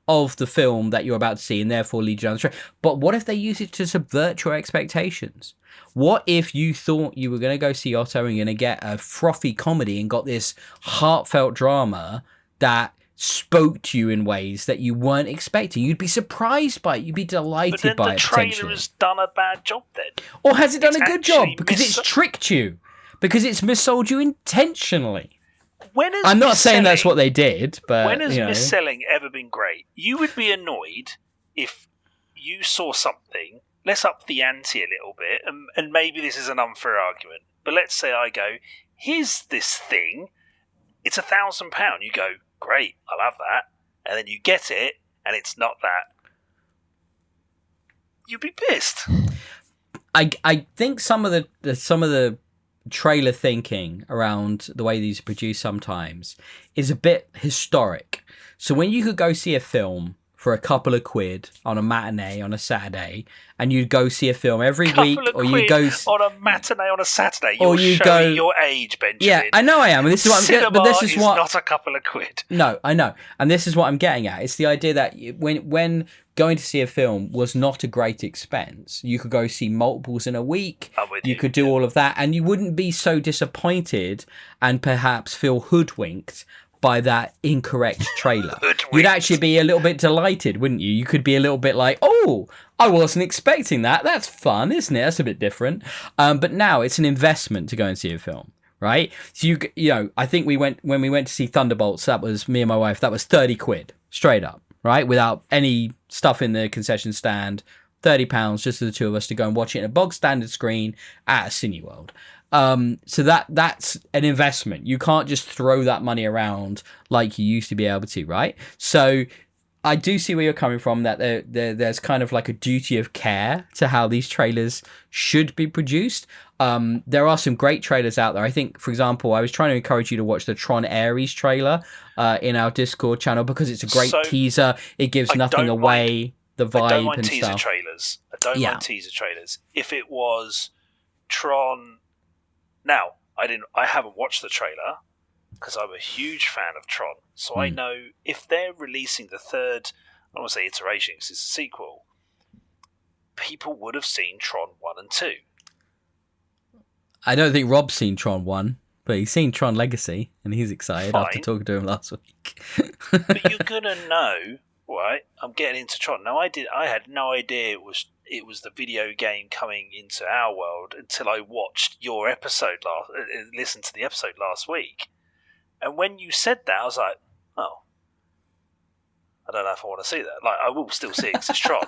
of the film that you're about to see, and therefore lead you down the track. But what if they use it to subvert your expectations? What if you thought you were going to go see Otto and going to get a frothy comedy and got this heartfelt drama that spoke to you in ways that you weren't expecting? You'd be surprised by it. You'd be delighted by it, potentially. But then the trailer has done a bad job then. Or has it done a good job? Because it's tricked you. Because it's missold you intentionally. I'm not saying that's what they did, but... When has mis-selling ever been great? You would be annoyed if you saw something... Let's up the ante a little bit, and maybe this is an unfair argument, but let's say I go, here's this thing, it's £1,000. You go, great, I'll have that. And then you get it, and it's not that. You'd be pissed. I think some of the trailer thinking around the way these are produced sometimes is a bit historic. So when you could go see a film for a couple of quid on a matinee on a Saturday, and you'd go see a film every week, or you go on a matinee on a Saturday. You're showing your age, Benjamin. Yeah, I know I am. And this is what I'm getting. But this is not a couple of quid. No, I know, and this is what I'm getting at. It's the idea that when going to see a film was not a great expense, you could go see multiples in a week. You could do all of that, and you wouldn't be so disappointed and perhaps feel hoodwinked by that incorrect trailer. You'd actually be a little bit delighted, wouldn't you? You could be a little bit like, oh, I wasn't expecting that. That's fun, isn't it? That's a bit different. But now it's an investment to go and see a film, right? So you know, I think when we went to see Thunderbolts, that was me and my wife, that was 30 quid straight up, right? Without any stuff in the concession stand, £30 just for the two of us to go and watch it in a bog standard screen at a Cineworld. So that's an investment. You can't just throw that money around like you used to be able to, right? So I do see where you're coming from, that there's kind of like a duty of care to how these trailers should be produced. There are some great trailers out there. I think, for example, I was trying to encourage you to watch the Tron Ares trailer in our Discord channel because it's a great teaser. It gives nothing away, the vibe and stuff. I don't mind teaser trailers. I don't mind teaser trailers. If it was Tron... Now, I haven't watched the trailer because I'm a huge fan of Tron. So I know if they're releasing the third, I don't want to say iteration because it's a sequel, people would have seen Tron 1 and 2. I don't think Rob's seen Tron 1, but he's seen Tron Legacy, and he's excited after talking to him last week. But you're going to know, right? I'm getting into Tron. Now, I had no idea it was the video game coming into our world until I watched your episode listened to the episode last week. And when you said that, I was like, oh, I don't know if I want to see that. Like, I will still see it because it's Tron.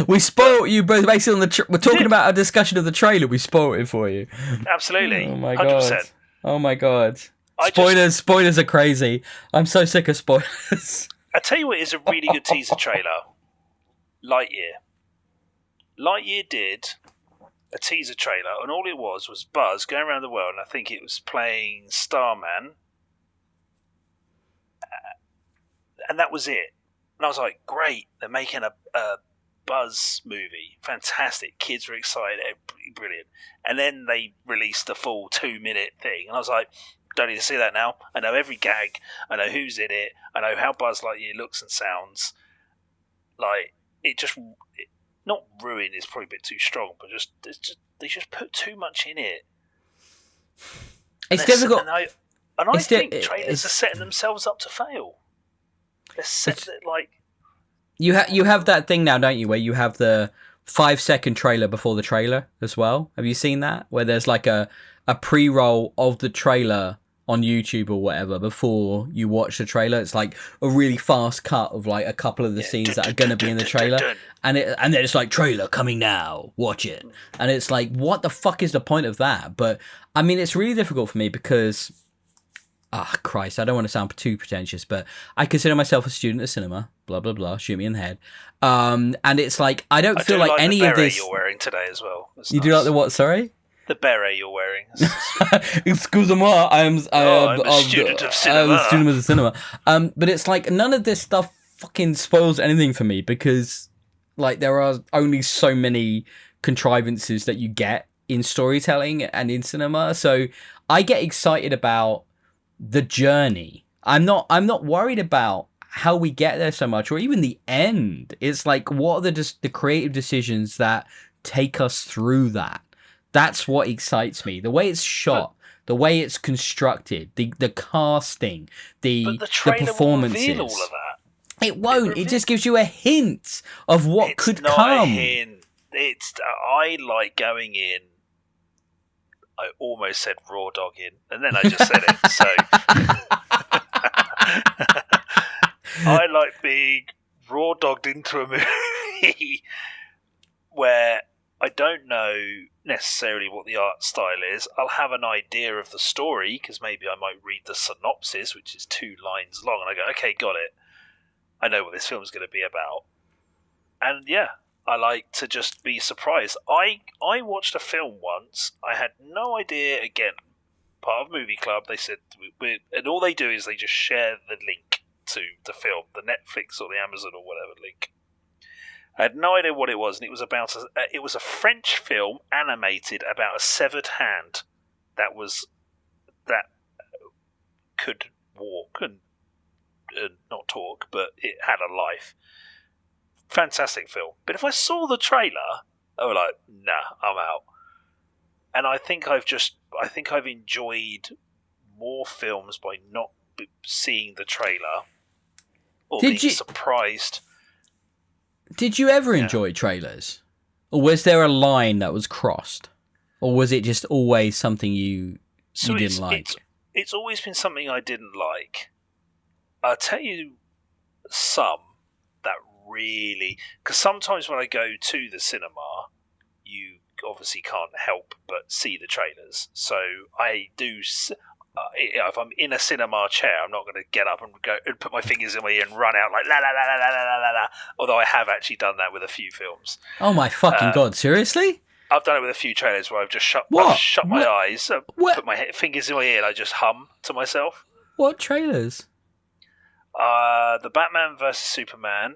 We spoiled you both basically on we're talking about a discussion of the trailer. We spoiled it for you. Absolutely. Oh my 100%. God. Oh my God. Spoilers are crazy. I'm so sick of spoilers. I tell you what is a really good teaser trailer. Lightyear. Lightyear did a teaser trailer, and all it was Buzz going around the world, and I think it was playing Starman. And that was it. And I was like, great, they're making a Buzz movie. Fantastic. Kids were excited. Brilliant. And then they released the full 2-minute thing. And I was like, don't need to see that now. I know every gag. I know who's in it. I know how Buzz Lightyear looks and sounds. Like, not ruin is probably a bit too strong, but they just put too much in it. It's difficult. And I think trailers are setting themselves up to fail. You have that thing now, don't you, where you have the 5-second trailer before the trailer as well? Have you seen that? Where there's like a pre-roll of the trailer on YouTube or whatever before you watch the trailer. It's like a really fast cut of like a couple of the scenes that are going to be in the trailer, and then it's like, trailer coming now, watch it. And it's like, what the fuck is the point of that? But I mean, it's really difficult for me because Christ, I don't want to sound too pretentious, but I consider myself a student of cinema, blah, blah, blah, shoot me in the head. And it's like, I don't feel like any of this... you're wearing today as well. You do like the what, sorry? The beret you're wearing. Excuse-moi, I'm a student of cinema. I'm a student of the cinema. But it's like, none of this stuff fucking spoils anything for me because, like, there are only so many contrivances that you get in storytelling and in cinema. So I get excited about the journey. I'm not worried about how we get there so much, or even the end. It's like, what are the creative decisions that take us through that? That's what excites me. The way it's shot, the way it's constructed, the casting, the performances. Will reveal all of that. It won't. It just gives you a hint of what could come. It's not a hint. I like going in. I almost said raw dogging, and then I just said it. So I like being raw dogged into a movie where I don't know necessarily what the art style is. I'll have an idea of the story because maybe I might read the synopsis, which is 2 lines long, and I go, okay, got it. I know what this film's going to be about. And yeah, I like to just be surprised. I watched a film once. I had no idea, again, part of Movie Club, they said, and all they do is they just share the link to the film, the Netflix or the Amazon or whatever link. I had no idea what it was, and it was about it was a French film animated about a severed hand that could walk and not talk, but it had a life. Fantastic film. But if I saw the trailer, I was like, nah, I'm out. And I think I've enjoyed more films by not seeing the trailer or being surprised. Did you ever enjoy trailers? Or was there a line that was crossed? Or was it just always something you didn't like? It's always been something I didn't like. I'll tell you some that really, because sometimes when I go to the cinema, you obviously can't help but see the trailers. So I do. If I'm in a cinema chair, I'm not going to get up and go and put my fingers in my ear and run out like la la la la la la la la. Although I have actually done that with a few films. Oh my fucking god! Seriously? I've done it with a few trailers where I've just shut What? my eyes, What? put my fingers in my ear, and I just hum to myself. What trailers? The Batman vs Superman.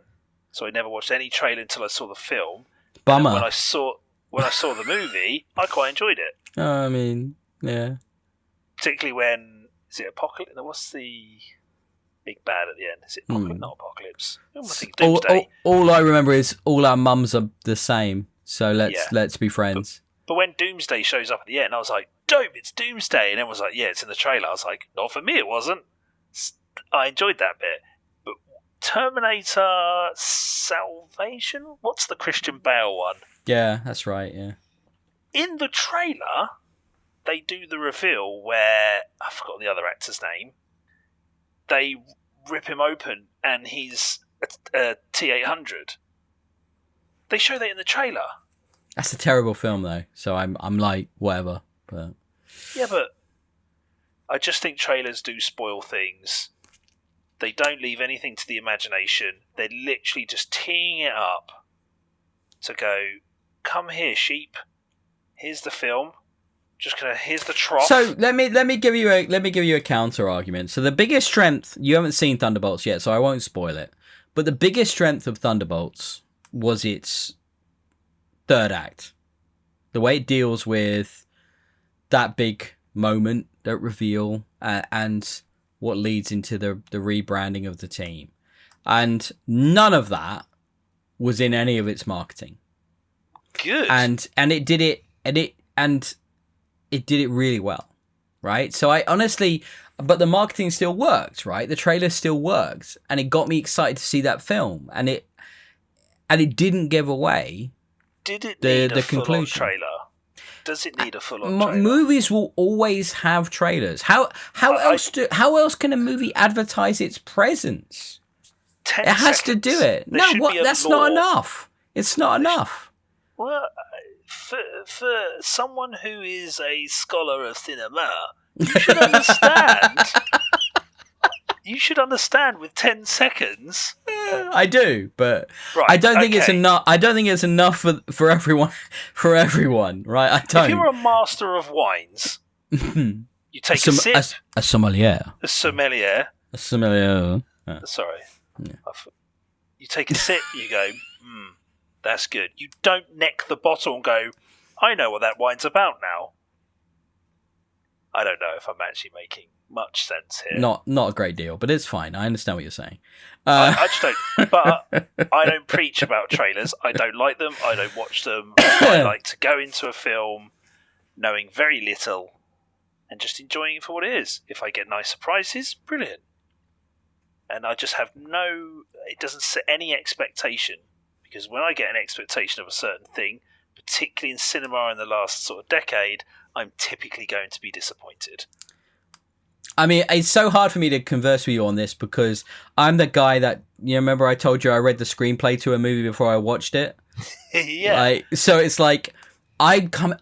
So I never watched any trailer until I saw the film. Bummer. And when I saw the movie, I quite enjoyed it. I mean, yeah. Particularly when is it Apocalypse? What's the big bad at the end? Is it Apocalypse? Not Apocalypse. I think Doomsday. All I remember is all our mums are the same. So let's be friends. But when Doomsday shows up at the end, I was like, dope, it's Doomsday. And everyone was like, yeah, it's in the trailer. I was like, not for me, it wasn't. I enjoyed that bit. But Terminator Salvation? What's the Christian Bale one? Yeah, that's right, yeah. In the trailer, they do the reveal where, I forgot the other actor's name, they rip him open and he's a T-800. They show that in the trailer. That's a terrible film, though. So I'm like, whatever. But yeah, but I just think trailers do spoil things. They don't leave anything to the imagination. They're literally just teeing it up to go, come here, sheep. Here's the film. Here's the trough. So let me give you a counter argument. So the biggest strength, you haven't seen Thunderbolts yet, so I won't spoil it. But the biggest strength of Thunderbolts was its third act. The way it deals with that big moment, that reveal, and what leads into the rebranding of the team. And none of that was in any of its marketing. Good. And it did it did it really well. Right? So but the marketing still worked, right? The trailer still worked, and it got me excited to see that film, and it didn't give away the conclusion. Trailer? Does it need a full-on trailer? Movies will always have trailers. How else can a movie advertise its presence? It has to do it. That's not enough. It's not enough. Well, for someone who is a scholar of cinema, you should understand. You should understand with 10 seconds. I do, but right, I don't think it's enough. I don't think it's enough for everyone. For everyone, right? I don't. If you're a master of wines, you take a sip. A sommelier. A sommelier. A sommelier. Sorry. Yeah. You take a sip. You go, that's good. You don't neck the bottle and go, I know what that wine's about now. I don't know if I'm actually making much sense here. Not a great deal, but it's fine. I understand what you're saying. I just don't. But I don't preach about trailers. I don't like them. I don't watch them. I like to go into a film knowing very little and just enjoying it for what it is. If I get nice surprises, brilliant. And I just have it doesn't set any expectation, because when I get an expectation of a certain thing, particularly in cinema in the last sort of decade, I'm typically going to be disappointed. I mean, it's so hard for me to converse with you on this, because I'm the guy that, remember I told you I read the screenplay to a movie before I watched it? Yeah. So it's like, I come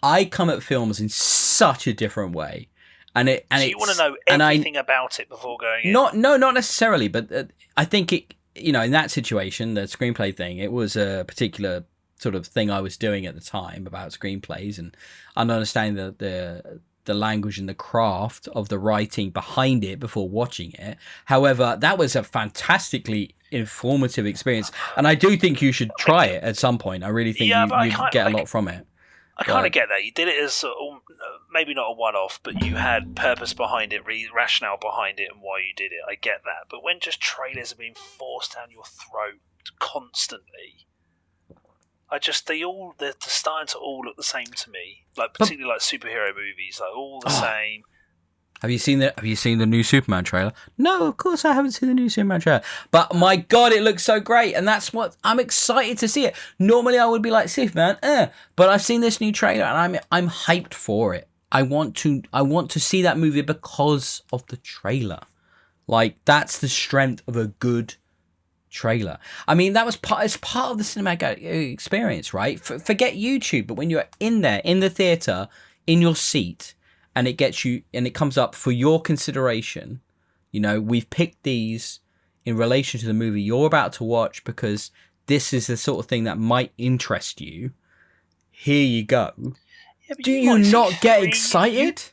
at films in such a different way. So you want to know everything about it before going in? Not necessarily, but I think it, in that situation, the screenplay thing, it was a particular sort of thing I was doing at the time about screenplays and understanding the language and the craft of the writing behind it before watching it. However, that was a fantastically informative experience, and I do think you should try it at some point. I really think you get a lot from it. I kind of get that. You did it as maybe not a one-off, but you had purpose behind it, rationale behind it, and why you did it. I get that. But when just trailers are being forced down your throat constantly, they're starting to all look the same to me. Like particularly like superhero movies, like all the same. Have you seen the new Superman trailer? No, of course I haven't seen the new Superman trailer. But my God, it looks so great, and that's what I'm excited to see it. Normally I would be like, Superman, but I've seen this new trailer and I'm hyped for it. I want to see that movie because of the trailer. Like, that's the strength of a good trailer. I mean, that was it's part of the cinematic experience, right? Forget YouTube, but when you're in there, in the theater, in your seat, and it gets you, and it comes up for your consideration, you know, we've picked these in relation to the movie you're about to watch because this is the sort of thing that might interest you. Here you go. Yeah, Do you not get excited?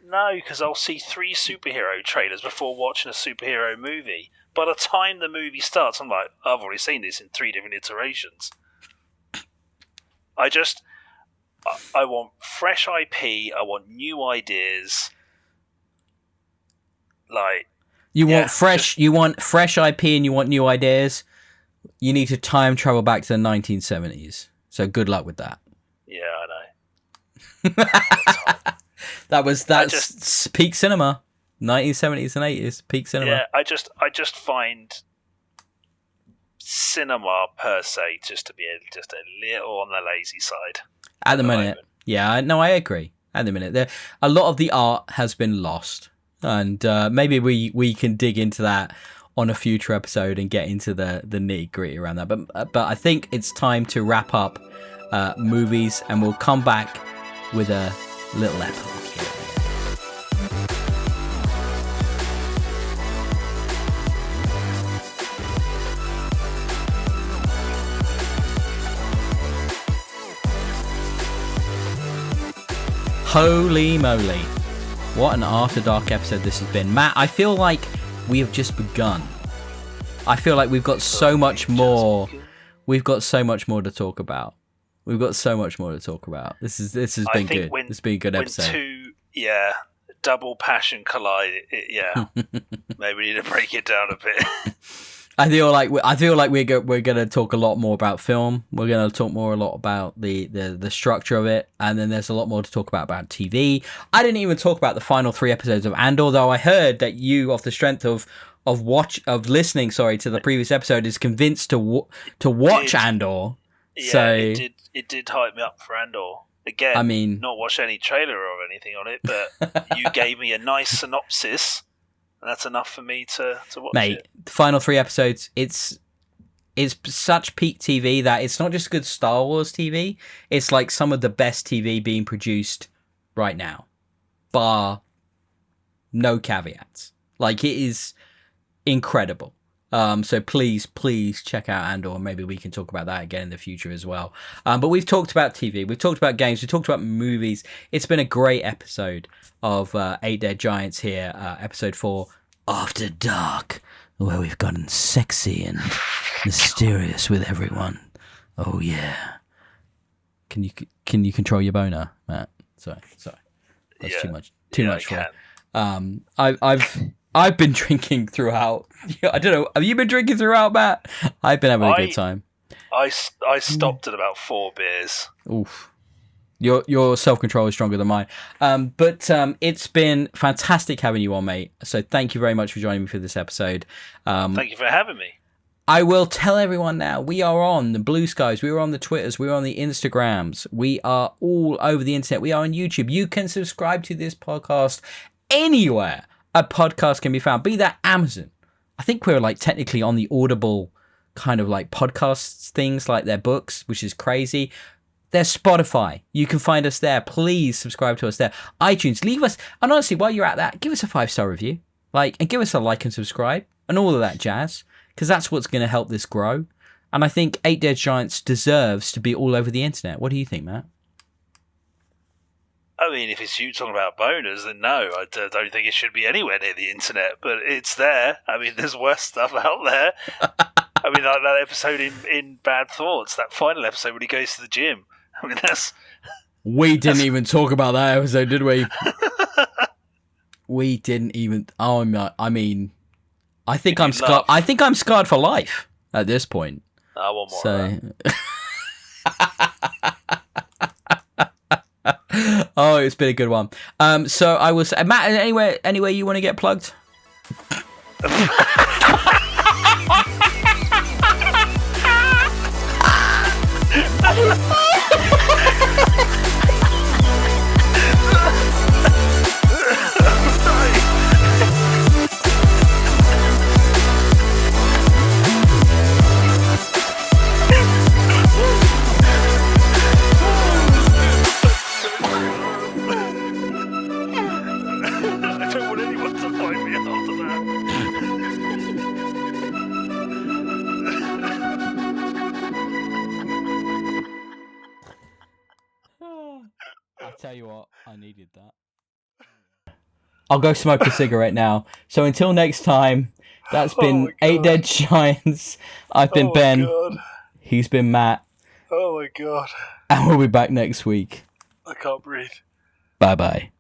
No, because I'll see 3 superhero trailers before watching a superhero movie. By the time the movie starts, I'm like, I've already seen this in 3 different iterations. I want fresh IP. I want new ideas. Like, you want fresh IP and you want new ideas. You need to time travel back to the 1970s. So good luck with that. Yeah, I know. That's peak cinema, 1970s and 80s, peak cinema. Yeah, I just find cinema per se just to be just a little on the lazy side at the minute. Yeah, no, I agree. At the minute, a lot of the art has been lost, and maybe we can dig into that on a future episode and get into the nitty gritty around that. But I think it's time to wrap up movies, and we'll come back with a little epilogue here. Holy moly. What an After Dark episode this has been. Matt, I feel like we have just begun. I feel like we've got so much more. We've got so much more to talk about. This has been good. It's been a good episode. Double passion collide. Maybe we need to break it down a bit. I feel like we're going to talk a lot more about film. We're going to talk a lot about the structure of it, and then there's a lot more to talk about TV. I didn't even talk about the final 3 episodes of Andor, though I heard that you, off the strength of listening to the previous episode, is convinced to watch Andor. Yeah, so it did hype me up for Andor. Again, I mean, not watch any trailer or anything on it, but you gave me a nice synopsis. And that's enough for me to watch Mate, it. The final 3 episodes, it's such peak TV that it's not just good Star Wars TV. It's like some of the best TV being produced right now. Bar no caveats. Like, it is incredible. So please check out Andor. Maybe we can talk about that again in the future as well. But we've talked about TV. We've talked about games. We've talked about movies. It's been a great episode of 8 Dead Giants here. Episode 4, After Dark, where we've gotten sexy and mysterious with everyone. Oh yeah. Can you control your boner, Matt? Sorry. That's too much. Too much for. I've been drinking throughout. I don't know. Have you been drinking throughout, Matt? I've been having a good time. I stopped at about 4 beers. Oof. Your self-control is stronger than mine. But it's been fantastic having you on, mate. So thank you very much for joining me for this episode. Thank you for having me. I will tell everyone now, we are on the Blue Skies, we are on the Twitters, we are on the Instagrams, we are all over the internet, we are on YouTube. You can subscribe to this podcast anywhere a podcast can be found, be that Amazon. I think we're like technically on the Audible kind of like podcasts things, like their books, which is crazy. There's Spotify. You can find us there. Please subscribe to us there. iTunes, leave us, and honestly, while you're at that, give us a 5-star review, and give us a like and subscribe and all of that jazz, because that's what's going to help this grow. And I think 8 Dead Giants deserves to be all over the internet. What do you think, Matt? I mean, if it's you talking about boners, then no, I don't think it should be anywhere near the internet, but it's there. I mean, there's worse stuff out there. I mean, like that episode in Bad Thoughts, that final episode when he goes to the gym. I mean, We didn't even talk about that episode, did we? We didn't even... Oh, I mean... I think I'm scarred. I think I'm scarred for life at this point. I want more of that. Oh, it's been a good one. So I was Matt. Anywhere you want to get plugged? tell you what, I needed that. I'll go smoke a cigarette now. So until next time, that's been 8 Dead Giants. I've been Ben. God. He's been Matt. Oh my god. And we'll be back next week. I can't breathe. Bye-bye.